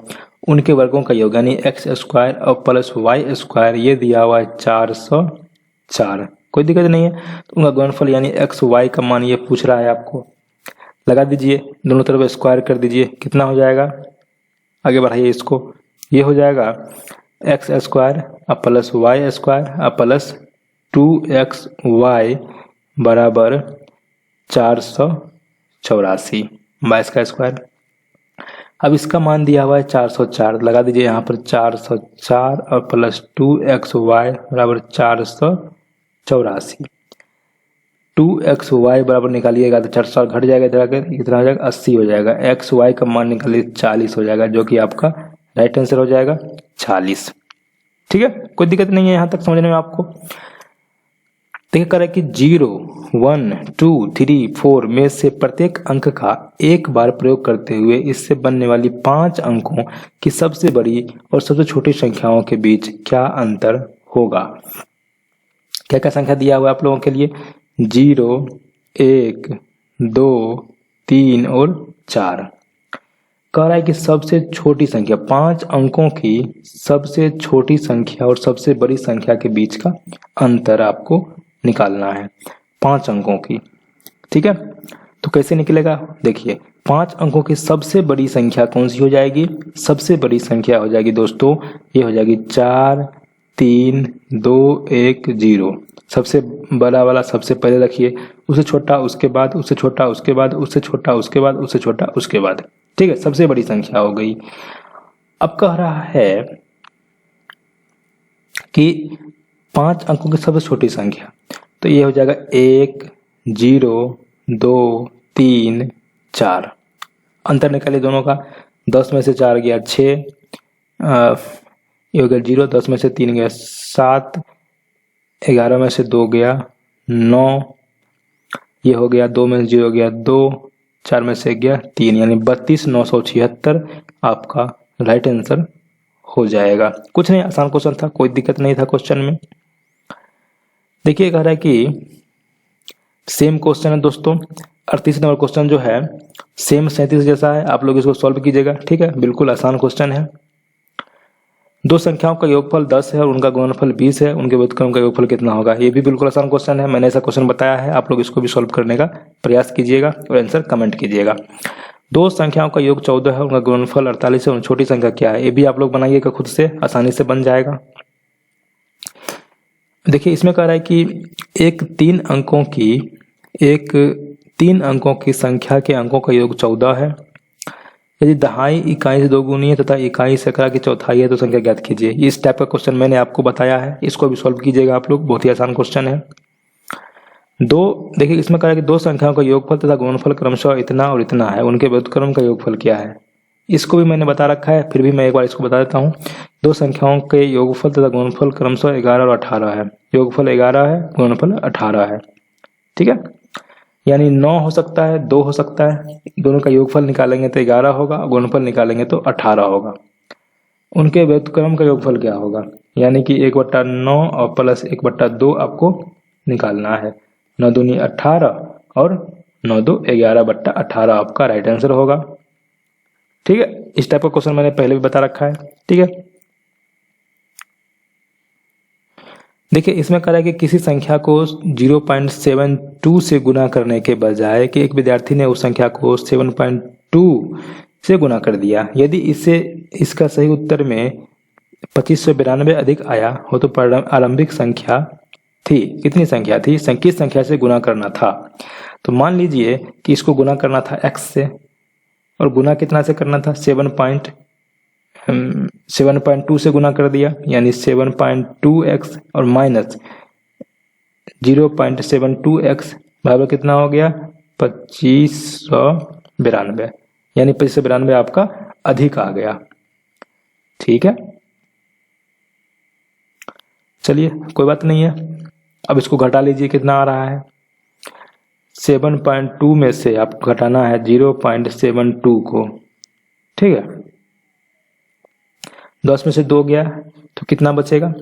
[SPEAKER 1] उनके वर्गों का योग यानी x स्क्वायर और प्लस y स्क्वायर ये दिया हुआ है 404, कोई दिक्कत नहीं है। तो उनका गुणनफल यानी x y का मान ये पूछ रहा है आपको, लगा दीजिए, दोनों तरफ स्क्वायर कर दीजिए, कितना हो जाएगा, आगे बढ़ाइए इसको, ये हो जाएगा x square plus y square plus 2xy बराबर 484, 22 का स्क्वायर। अब इसका मान दिया हुआ है 404, लगा दीजिए यहाँ पर 404 और प्लस 2xy बराबर 484। 2xy बराबर निकालिएगा तो 400 घट जाएगा, इधर कितना हो जाएगा 80 हो जाएगा। xy का मान निकालिए 40 हो जाएगा, जो कि आपका राइट आंसर हो जाएगा 40। ठीक है, कोई दिक्कत नहीं है यहाँ तक समझने में आपको। देखिए कर रहा है कि 0, 1, 2, 3, 4 में से प्रत्येक अंक का एक बार प्रयोग करते हुए इससे बनने वाली 5 अंकों की सबसे बड़ी और सबसे छोटी संख्याओं के बीच क्या अंतर होगा। क्या क्या संख्या दिया हुआ है आप लोगों के लिए, 0, 1, 2, 3 और 4। कह रहा है कि सबसे छोटी संख्या, 5 अंकों की सबसे छोटी संख्या और सबसे बड़ी संख्या के बीच का अंतर आपको निकालना है, 5 अंकों की। ठीक है, तो कैसे निकलेगा, देखिए 5 अंकों की सबसे बड़ी संख्या कौन सी हो जाएगी, सबसे बड़ी संख्या हो जाएगी दोस्तों, ये हो जाएगी 4, 3, 2, 1, 0। सबसे बड़ा वाला सबसे पहले रखिए, उससे छोटा उसके बाद, उससे छोटा उसके बाद, उससे छोटा उसके बाद, उससे छोटा उसके बाद। ठीक है, सबसे बड़ी संख्या हो गई। अब कह रहा है कि 5 अंकों की सबसे छोटी संख्या, तो ये हो जाएगा 1, 0, 2, 3, 4। अंतर निकालिए दोनों का, 10 में से 4 गया 6, ये हो गया 0, 10 में से 3 गया 7, 11 में से 2 गया 9, ये हो गया 2 में से 0 गया 2, 4 में से गया 3, यानी 32,976 आपका राइट आंसर हो जाएगा। कुछ नहीं, आसान क्वेश्चन था, कोई दिक्कत नहीं था क्वेश्चन में। देखिए कह रहा है कि सेम क्वेश्चन है दोस्तों, 38 नंबर क्वेश्चन जो है सेम 37 जैसा है, आप लोग इसको सॉल्व कीजिएगा। ठीक है, बिल्कुल आसान क्वेश्चन है। दो संख्याओं का योगफल 10 है और उनका गुणनफल 20 है, उनके व्युत्क्रम का योगफल कितना होगा। ये भी बिल्कुल आसान क्वेश्चन है, मैंने ऐसा क्वेश्चन बताया है, आप लोग इसको भी सॉल्व करने का प्रयास कीजिएगा और आंसर कमेंट कीजिएगा। दो संख्याओं का योग 14 है, उनका गुणनफल 48 है, उन छोटी संख्या क्या है, ये भी आप लोग बनाइएगा खुद से, आसानी से बन जाएगा। देखिए इसमें कह रहा है कि एक 3 अंकों की संख्या के अंकों का योग 14 है, यदि दहाई इकाई से 2 गुनी है तथा इकाई सैकड़ा की चौथाई है तो संख्या ज्ञात कीजिए। इस टाइप का क्वेश्चन मैंने आपको बताया है, इसको भी सॉल्व कीजिएगा आप लोग, बहुत ही आसान क्वेश्चन है। देखिए इसमें कह रहा है कि दो संख्याओं का योगफल तथा गुणनफल क्रमशः इतना और इतना है, उनके व्युत्क्रम का योगफल क्या है। इसको भी मैंने बता रखा है, फिर भी मैं एक बार इसको बता देता हूँ। दो संख्याओं के योगफल तथा गुणनफल क्रमशः 11 और 18 है, योगफल 11 है, गुणनफल 18 है। ठीक है, यानी 9 हो सकता है, 2 हो सकता है, दोनों का योगफल निकालेंगे तो 11 होगा, गुणनफल निकालेंगे तो 18 होगा। उनके व्युत्क्रम का योगफल क्या होगा, यानी कि 1/9 और प्लस 1/2 आपको निकालना है। 9 दूनी 18 और 9 दो 11/18 आपका राइट आंसर होगा। ठीक है, इस टाइप का क्वेश्चन मैंने पहले भी बता रखा है। ठीक है, देखिए इसमें कह रहा है कि किसी संख्या को 0.72 से गुना करने के बजाय कि एक विद्यार्थी ने उस संख्या को 7.2 से गुना कर दिया, यदि इसका सही उत्तर में 2592 अधिक आया हो तो आरंभिक संख्या थी, कितनी संख्या थी, किस संख्या से गुना करना था। तो मान लीजिए कि इसको गुना करना था x से, और गुना कितना से करना था, 7.2 से गुना कर दिया, यानी 7.2x और माइनस 0.72x बराबर कितना हो गया 2592, यानी 2592 आपका अधिक आ गया। ठीक है, चलिए कोई बात नहीं है, अब इसको घटा लीजिए, कितना आ रहा है 7.2 में से आपको घटाना है 0.72 को। ठीक है, 10 में से 2 गया तो कितना बचेगा,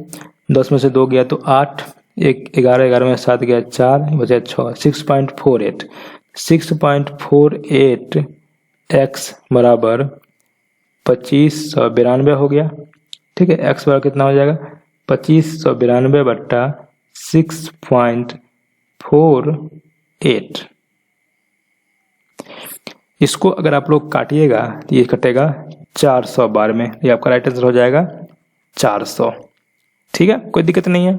[SPEAKER 1] 10 में से 2 गया तो 8, 11 में 7 गया 4, बचा 6, 6.48 x बराबर 2592 हो गया। ठीक है, x बराबर कितना हो जाएगा 2592/6.48। इसको अगर आप लोग काटिएगा तो ये कटेगा 400 बार में, ये आपका राइट आंसर हो जाएगा 400। ठीक है, कोई दिक्कत नहीं है।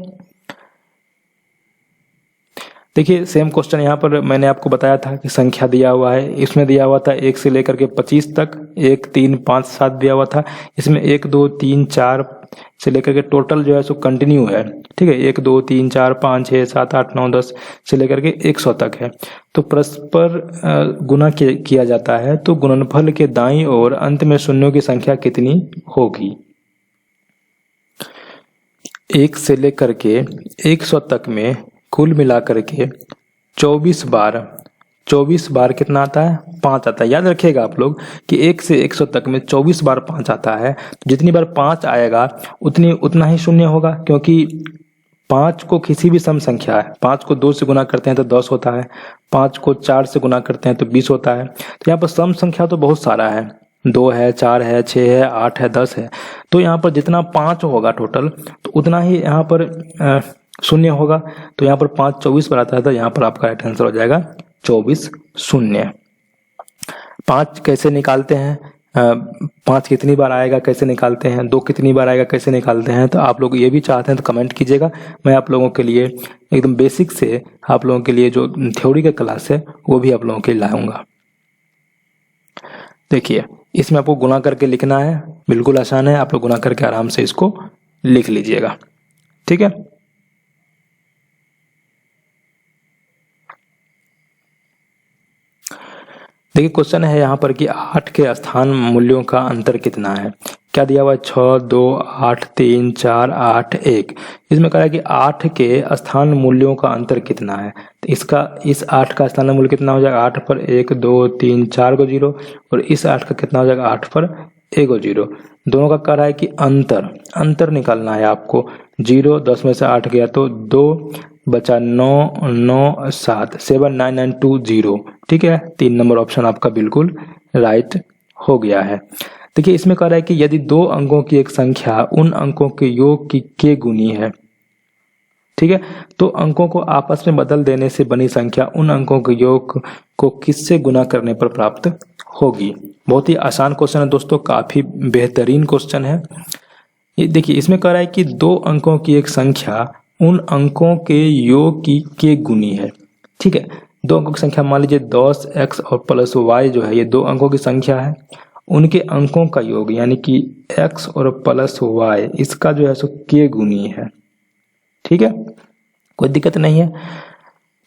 [SPEAKER 1] देखिए सेम क्वेश्चन यहाँ पर मैंने आपको बताया था कि संख्या दिया हुआ है, इसमें दिया हुआ था 1 से लेकर के 25 तक, 1 3 5 7 दिया हुआ था। इसमें 1 2 3 4 से लेकर के टोटल जो है सो कंटिन्यू है, ठीक है, 1 2 3 4 5 6 7 8 9 10 से लेकर के 100 तक है। तो परस्पर गुना किया जाता है, तो गुणनफल के दाईं ओर अंत में शून्यों की संख्या कितनी होगी? 1 से लेकर के 100 तक में कुल मिलाकर के 24 बार कितना आता है? 5 आता है। याद रखिएगा आप लोग कि 1 से 100 तक में 24 बार 5 आता है, तो जितनी बार 5 आएगा उतना ही शून्य होगा, क्योंकि 5 को किसी भी सम संख्या है, 5 को 2 से गुना करते हैं तो 10 होता है, 5 को 4 से गुना करते हैं तो 20 होता है। तो यहाँ पर सम संख्या तो बहुत सारा है, 2 है, 4 है, 6 है, 8 है, 10 है। तो यहाँ पर जितना 5 होगा टोटल, तो उतना ही यहाँ पर शून्य होगा। तो यहाँ पर 5 24 पर आता है, तो यहाँ पर आपका राइट आंसर हो जाएगा 24 शून्य। 5 कैसे निकालते हैं, 5 कितनी बार आएगा कैसे निकालते हैं, 2 कितनी बार आएगा कैसे निकालते हैं, तो आप लोग ये भी चाहते हैं तो कमेंट कीजिएगा। मैं आप लोगों के लिए एकदम बेसिक से आप लोगों के लिए जो थ्योरी का क्लास है वो भी आप लोगों के लिए लाऊंगा। देखिए इसमें आपको गुना करके लिखना है, बिल्कुल आसान है, आप लोग गुना करके आराम से इसको लिख लीजिएगा, ठीक है। देखिए क्वेश्चन है यहाँ पर कि 8 के स्थान मूल्यों का अंतर कितना है। क्या दिया हुआ है? 6 2 8 3 4 8 1। इसमें कह रहा है कि 8 के स्थान मूल्यों का अंतर कितना है। तो इस 8 का स्थान मूल्य कितना हो जाएगा? 8 पर 1 2 3 4 को 0, और इस 8 का कितना हो जाएगा? 8 पर 1 को 0। दोनों का कह रहा है कि अंतर निकालना है आपको। 0 10 में से 8 गया तो 2 बचा 9 9 7 7 9 9 2 0, ठीक है। 3 नंबर ऑप्शन आपका बिल्कुल राइट हो गया है। देखिए इसमें कह रहा है कि यदि 2 अंकों की एक संख्या उन अंकों के योग की के गुनी है, ठीक है, तो अंकों को आपस में बदल देने से बनी संख्या उन अंकों के योग को किससे गुना करने पर प्राप्त होगी। बहुत ही आसान क्वेश्चन है दोस्तों, काफी बेहतरीन क्वेश्चन है। ये देखिए इसमें कह रहा है कि 2 अंकों की एक संख्या उन अंकों के योग की के गुनी है, ठीक है। 2 अंकों की संख्या मान लीजिए 10x और प्लस y जो है, ये 2 अंकों की संख्या है, उनके अंकों का योग यानी कि x और प्लस y इसका जो है सो के गुनी है, ठीक है, कोई दिक्कत नहीं है।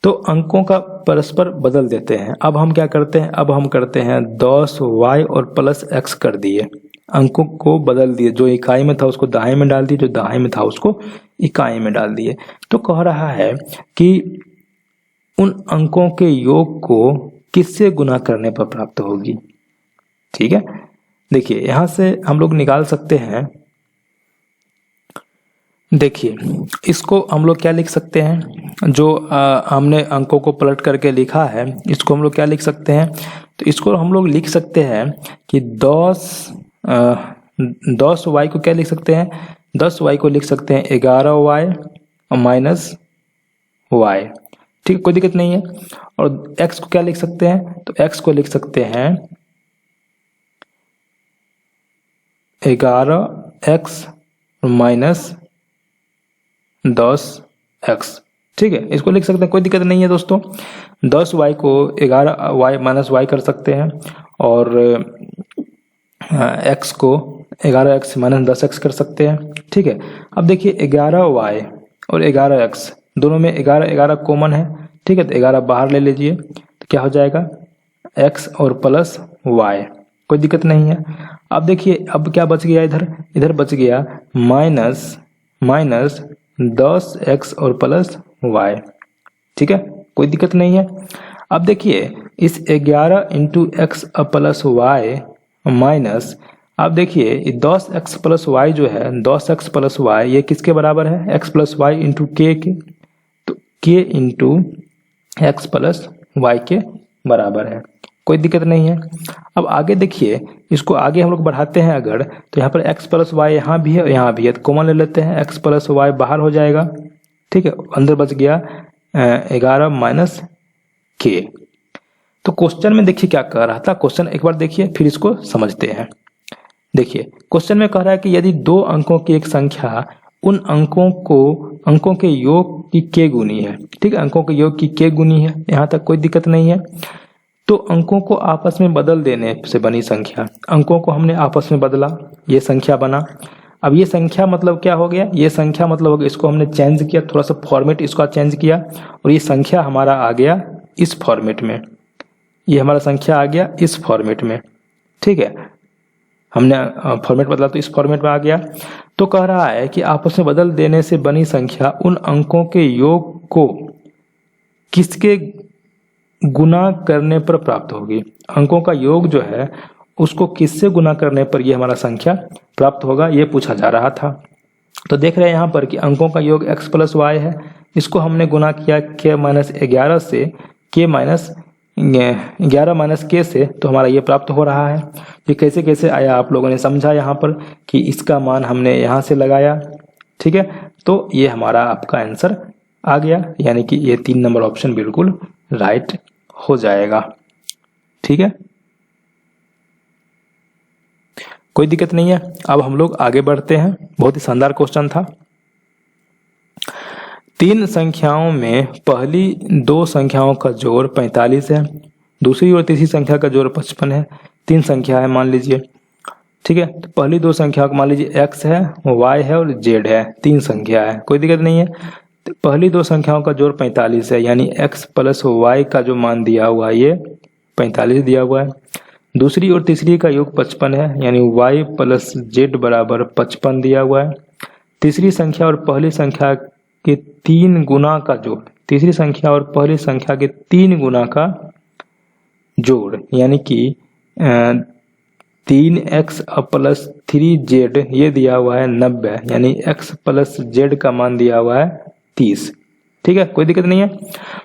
[SPEAKER 1] तो अंकों का परस्पर बदल देते हैं। अब हम क्या करते हैं? अब हम करते हैं 10y और प्लस x कर दिए, अंकों को बदल दिए, जो इकाई में था उसको दाएं में डाल दिए, जो दाएं में था उसको इकाई में डाल दिए। तो कह रहा है कि उन अंकों के योग को किससे गुना करने पर प्राप्त होगी, ठीक है। देखिए यहां से हम लोग निकाल सकते हैं, देखिए इसको हम लोग क्या लिख सकते हैं, जो हमने अंकों को पलट करके लिखा है इसको हम लोग क्या लिख सकते हैं, तो इसको हम लोग लिख सकते हैं कि 10y को क्या लिख सकते हैं, 10y को लिख सकते हैं 11y माइनस y, ठीक है, कोई दिक्कत नहीं है। और x को क्या लिख सकते हैं, तो x को लिख सकते हैं 11x माइनस 10x, ठीक है, इसको लिख सकते हैं, कोई दिक्कत नहीं है दोस्तों। 10y को 11y माइनस y कर सकते हैं, और x को 11x माइनस 10x कर सकते हैं, ठीक है। अब देखिए 11y और 11x दोनों में 11 कॉमन है, ठीक है, तो 11 बाहर ले लीजिए, तो क्या हो जाएगा x और प्लस y, कोई दिक्कत नहीं है। अब देखिए अब क्या बच गया, इधर बच गया माइनस 10x और प्लस y, ठीक है, कोई दिक्कत नहीं है। अब देखिए इस 11 into x plus y minus, अब देखिए 10x प्लस वाई जो है 10x प्लस वाई ये किसके बराबर है, x plus Y into k, तो k into x plus y के बराबर है, कोई दिक्कत नहीं है। अब आगे देखिए इसको आगे हम लोग बढ़ाते हैं अगर, तो यहाँ पर x प्लस वाई यहाँ भी है और यहाँ भी है, तो कॉमन ले लेते हैं, x प्लस वाई बाहर हो जाएगा, ठीक है, अंदर बच गया 11 माइनस के। तो क्वेश्चन में देखिए क्या कह रहा था, क्वेश्चन एक बार देखिए फिर इसको समझते हैं। देखिए क्वेश्चन में कह रहा है कि यदि 2 अंकों की एक संख्या उन अंकों के योग की के गुनी है। ठीक है, अंकों के योग की के गुनी है, यहाँ तक कोई दिक्कत नहीं है। तो अंकों को आपस में बदल देने से बनी संख्या, अंकों को हमने आपस में बदला, ये संख्या बना। अब ये संख्या मतलब क्या हो गया, ये संख्या मतलब हो गया, इसको हमने चेंज किया, थोड़ा सा फॉर्मेट इसका चेंज किया और ये संख्या हमारा आ गया इस फॉर्मेट में, ये हमारा संख्या आ गया इस फॉर्मेट में। ठीक है, हमने फॉर्मेट बदला तो इस फॉर्मेट में आ गया। तो कह रहा है कि आपस में बदल देने से बनी संख्या उन अंकों के योग को किसके गुना करने पर प्राप्त होगी। अंकों का योग जो है उसको किससे गुना करने पर ये हमारा संख्या प्राप्त होगा, ये पूछा जा रहा था। तो देख रहे हैं यहाँ पर कि अंकों का योग x प्लस वाई है, इसको हमने गुना किया k माइनस 11 से, k माइनस 11 माइनस के से, तो हमारा ये प्राप्त हो रहा है। ये कैसे कैसे आया आप लोगों ने समझा यहाँ पर कि इसका मान हमने यहाँ से लगाया। ठीक है, तो ये हमारा आपका आंसर आ गया, यानी कि ये 3 नंबर ऑप्शन बिल्कुल राइट हो जाएगा। ठीक है, कोई दिक्कत नहीं है। अब हम लोग आगे बढ़ते हैं, बहुत ही शानदार क्वेश्चन था। 3 संख्याओं में पहली 2 संख्याओं का जोड़ 45 है, दूसरी और तीसरी संख्या का जोड़ 55 है। 3 संख्या है मान लीजिए। ठीक है, तो पहली 2 संख्याओं को मान लीजिए x है, y है और z है, 3 संख्या है, कोई दिक्कत नहीं है। तो पहली 2 संख्याओं का जोड़ 45 है, यानी x प्लस y का जो मान दिया हुआ है ये 45 दिया हुआ है। दूसरी और तीसरी का योग 55 है, यानी y प्लस z बराबर 55 दिया हुआ है। तीसरी संख्या और पहली संख्या के 3 गुना का जोड़, तीसरी संख्या और पहली संख्या के 3 गुना का जोड़, यानी कि 3x प्लस 3z ये दिया हुआ है 90, यानी x प्लस z का मान दिया हुआ है 30। ठीक है, कोई दिक्कत नहीं है।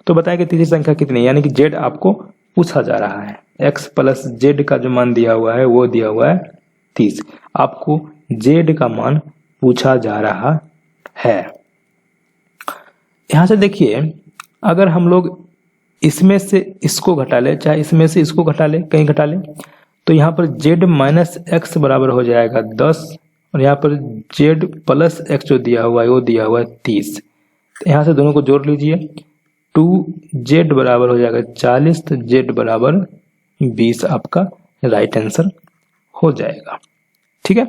[SPEAKER 1] तो बताएं कि तीसरी संख्या कितनी है, यानी कि z आपको पूछा जा रहा है। x प्लस z का जो मान दिया हुआ है वो दिया हुआ है 30, आपको z का मान पूछा जा रहा है। यहां से देखिए, अगर हम लोग इसमें से इसको घटा ले, चाहे इसमें से इसको घटा ले, कहीं घटा ले, तो यहाँ पर z माइनस एक्स बराबर हो जाएगा 10 और यहाँ पर z प्लस एक्स जो दिया हुआ है वो दिया हुआ है 30। तो यहाँ से दोनों को जोड़ लीजिए, 2z बराबर हो जाएगा 40, तो z बराबर 20 आपका राइट आंसर हो जाएगा। ठीक है,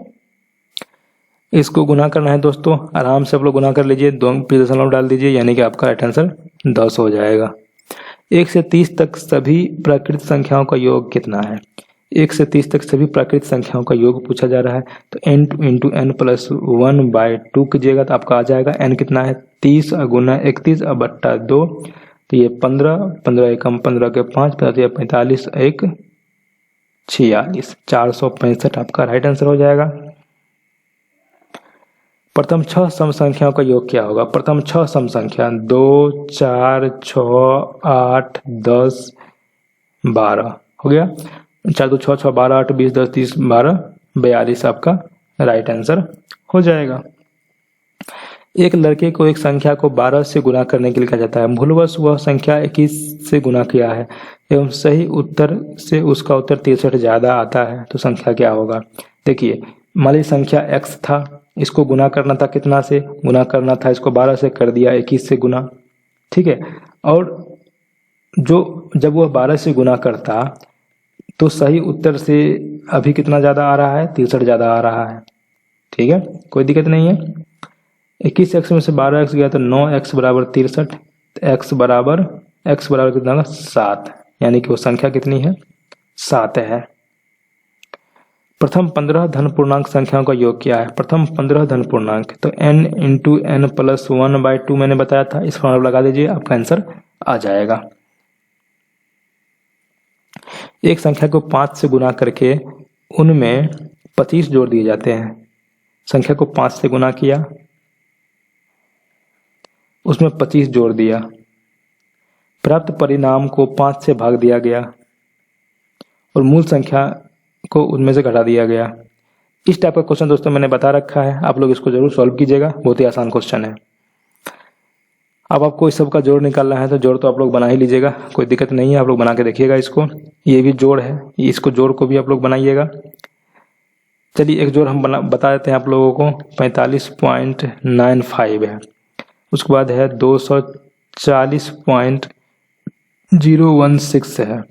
[SPEAKER 1] इसको गुना करना है दोस्तों, आराम से आप लोग गुना कर लीजिए, 2 दशमलव डाल दीजिए, यानी कि आपका राइट आंसर 10 हो जाएगा। 1 से 30 तक सभी प्राकृत संख्याओं का योग कितना है। 1 से 30 तक सभी प्राकृत संख्याओं का योग पूछा जा रहा है। तो n इंटू एन प्लस 1/2 कीजिएगा तो आपका आ जाएगा n कितना है 30 गुना 31 बट्टा 2, तो ये 15, 15 एकम 15 के 5, 45 1 46, 465 आपका राइट आंसर हो जाएगा। प्रथम 6 सम संख्याओं का योग क्या होगा। प्रथम 6 सम संख्या 2 4 6 8 10 12 हो गया। 4 2 6 6 12 8 20 10 30 12 42 आपका राइट आंसर हो जाएगा। एक लड़के को एक संख्या को 12 से गुना करने के लिए कहा जाता है, भूलवश वह संख्या 21 से गुना किया है एवं सही उत्तर से उसका उत्तर 63 ज्यादा आता है, तो संख्या क्या होगा। देखिए, मान लीजिए संख्या x था, इसको गुना करना था, कितना से गुना करना था, इसको 12 से कर दिया 21 से गुना। ठीक है, और जब वह 12 से गुना करता तो सही उत्तर से अभी कितना ज्यादा आ रहा है, 63 ज्यादा आ रहा है। ठीक है, कोई दिक्कत नहीं है। 21x में से 12x गया तो 9x बराबर 63, x बराबर कितना 7, यानी कि वो संख्या कितनी है 7 है। प्रथम 15 धन पूर्णांक संख्याओं का योग क्या है। प्रथम 15 धन पूर्णांक, तो n इंटू एन प्लस 1/2 मैंने बताया था, इस फॉर्मूला लगा दीजिए, आपका आंसर आ जाएगा। एक संख्या को 5 से गुना करके उनमें 25 जोड़ दिए जाते हैं। संख्या को 5 से गुना किया, उसमें 25 जोड़ दिया, प्राप्त परिणाम को 5 से भाग दिया गया और मूल संख्या को उनमें से घटा दिया गया। इस टाइप का क्वेश्चन दोस्तों मैंने बता रखा है, आप लोग इसको जरूर सॉल्व कीजिएगा, बहुत ही आसान क्वेश्चन है। अब आपको इस सब का जोड़ निकालना है, तो जोड़ तो आप लोग बना ही लीजिएगा, कोई दिक्कत नहीं है, आप लोग बना के देखिएगा इसको। ये भी जोड़ है, इसको जोड़ को भी आप लोग बनाइएगा। चलिए एक जोड़ हम बता देते हैं आप लोगों को, 45.95 है। उसके बाद है 240.016 है।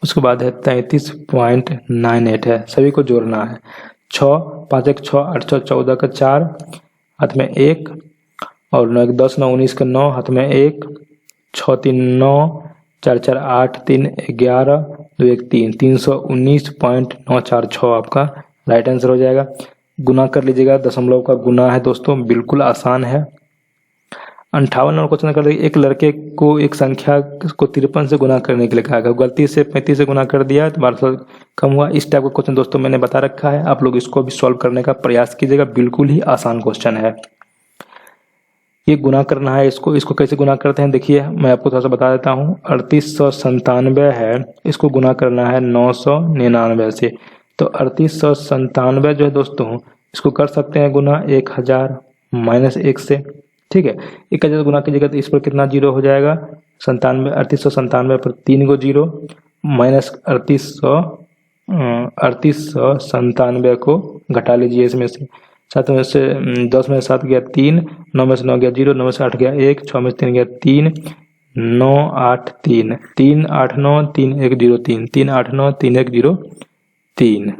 [SPEAKER 1] उसके बाद है 33.98 है। सभी को जोड़ना है। 6 5 1 6 8 6 14 का 4 हाथ में 1 और 9 1 10 9 19 का 9 हाथ में 1 6 3 9 4 4 8 3 11 2 1 3 319.946 आपका राइट आंसर हो जाएगा। गुना कर लीजिएगा, दशमलव का गुना है दोस्तों, बिल्कुल आसान है। 58 नंबर क्वेश्चन कर एक लड़के को एक संख्या को 53 से गुना करने के लिए कहा गया, गलती से 35 से गुना कर दिया तो 1200 कम हुआ। इस टाइप का क्वेश्चन दोस्तों मैंने बता रखा है, आप लोग इसको भी सॉल्व करने का प्रयास कीजिएगा, बिल्कुल ही आसान क्वेश्चन है। ये गुना करना है, इसको कैसे गुना करते हैं देखिए, मैं आपको थोड़ा सा बता देता हूँ। 3897 है, इसको गुना करना है 999 से। तो 3897 जो है दोस्तों, इसको कर सकते हैं गुना 1000 माइनस 1 से। ठीक है, 1000 गुना कीजिएगा तो इस पर कितना जीरो हो जाएगा, 3897 पर 3 गो जीरो माइनस 3897 को घटा लीजिए इसमें से। 7 में से 10 में से 7 गया 3, 9 में से 9 गया 0, 9 में से 8 गया 1, 6 में से 3 गया 3, 9 8 3 3 8 9 3 1 0 3 3 8 9 3 1 0 3।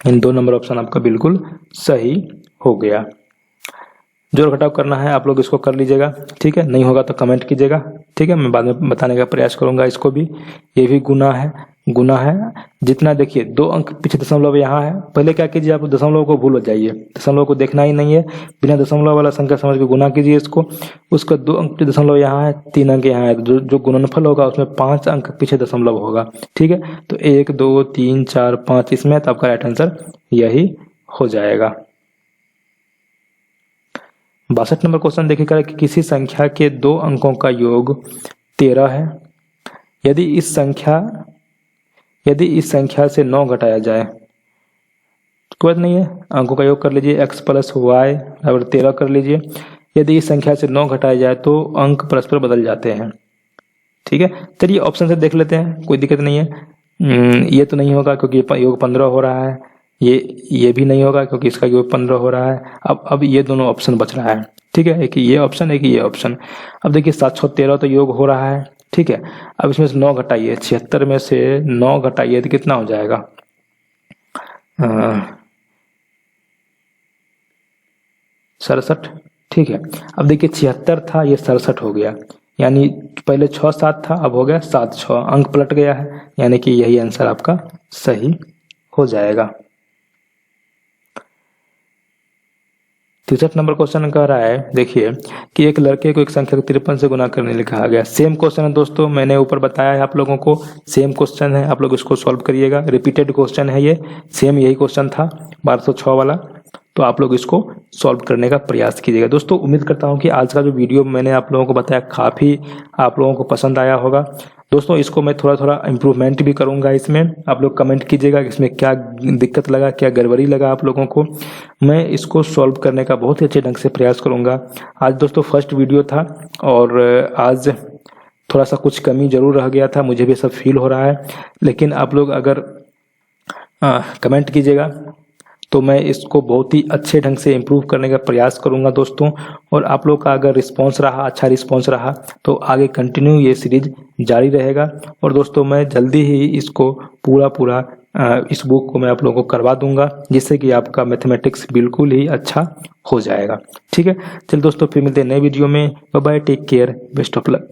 [SPEAKER 1] इन 2 नंबर ऑप्शन आपका बिल्कुल सही हो गया। जोड़ घटाव करना है, आप लोग इसको कर लीजिएगा। ठीक है, नहीं होगा तो कमेंट कीजिएगा। ठीक है, मैं बाद में बताने का प्रयास करूंगा इसको भी। ये भी गुना है जितना देखिए 2 अंक पीछे दशमलव यहाँ है। पहले क्या कीजिए, आप दशमलव को भूल जाइए, दशमलव को देखना ही नहीं है, बिना दशमलव वाला संख्या समझ के गुना कीजिए इसको। उसका 2 अंक पीछे दशमलव यहाँ है, 3 अंक यहाँ है, जो गुणनफल होगा उसमें 5 अंक पीछे दशमलव होगा। ठीक है, तो 1 2 3 4 5 इसमें, तो आपका राइट आंसर यही हो जाएगा। 62 नंबर क्वेश्चन देखिएगा कि किसी संख्या के 2 अंकों का योग 13 है। यदि इस संख्या से 9 घटाया जाए, कोई बात नहीं है, अंकों का योग कर लीजिए, x + y बराबर 13 कर लीजिए। यदि इस संख्या से 9 घटाया जाए तो अंक परस्पर बदल जाते हैं। ठीक है, चलिए ऑप्शन से देख लेते हैं, कोई दिक्कत नहीं है। ये तो नहीं होगा क्योंकि योग 15 हो रहा है, ये भी नहीं होगा क्योंकि इसका योग 15 हो रहा है। अब ये दोनों ऑप्शन बच रहा है। ठीक है, एक ये ऑप्शन, एक ये ऑप्शन। अब देखिए 7 6 13 तो योग हो रहा है। ठीक है, अब इसमें से 9 घटाइए, 76 में से 9 घटाइए तो कितना हो जाएगा, 67। ठीक है, अब देखिए 76 था, ये 67 हो गया, यानी पहले 6 7 था, अब हो गया 7 6, अंक पलट गया है, यानी कि यही आंसर आपका सही हो जाएगा। 63 नंबर क्वेश्चन कह रहा है देखिए कि एक लड़के को एक संख्या को 53 से गुना करने के लिए कहा गया। सेम क्वेश्चन है दोस्तों, मैंने ऊपर बताया है आप लोगों को, सेम क्वेश्चन है, आप लोग इसको सॉल्व करिएगा। रिपीटेड क्वेश्चन है ये, सेम यही क्वेश्चन था 1206 वाला, तो आप लोग इसको सॉल्व करने का प्रयास कीजिएगा। दोस्तों उम्मीद करता हूँ कि आज का जो वीडियो मैंने आप लोगों को बताया काफ़ी आप लोगों को पसंद आया होगा। दोस्तों इसको मैं थोड़ा थोड़ा इम्प्रूवमेंट भी करूंगा इसमें, आप लोग कमेंट कीजिएगा कि इसमें क्या दिक्कत लगा, क्या गड़बड़ी लगा आप लोगों को। मैं इसको सॉल्व करने का बहुत ही अच्छे ढंग से प्रयास करूंगा। आज दोस्तों फर्स्ट वीडियो था और आज थोड़ा सा कुछ कमी जरूर रह गया था, मुझे भी सब फील हो रहा है, लेकिन आप लोग अगर कमेंट कीजिएगा तो मैं इसको बहुत ही अच्छे ढंग से इम्प्रूव करने का प्रयास करूंगा दोस्तों। और आप लोग का अगर रिस्पांस रहा, अच्छा रिस्पांस रहा, तो आगे कंटिन्यू ये सीरीज जारी रहेगा। और दोस्तों मैं जल्दी ही इसको पूरा इस बुक को मैं आप लोगों को करवा दूंगा, जिससे कि आपका मैथमेटिक्स बिल्कुल ही अच्छा हो जाएगा। ठीक है, चलिए दोस्तों फिर मिलते हैं नए वीडियो में। Bye bye, take care, best of luck.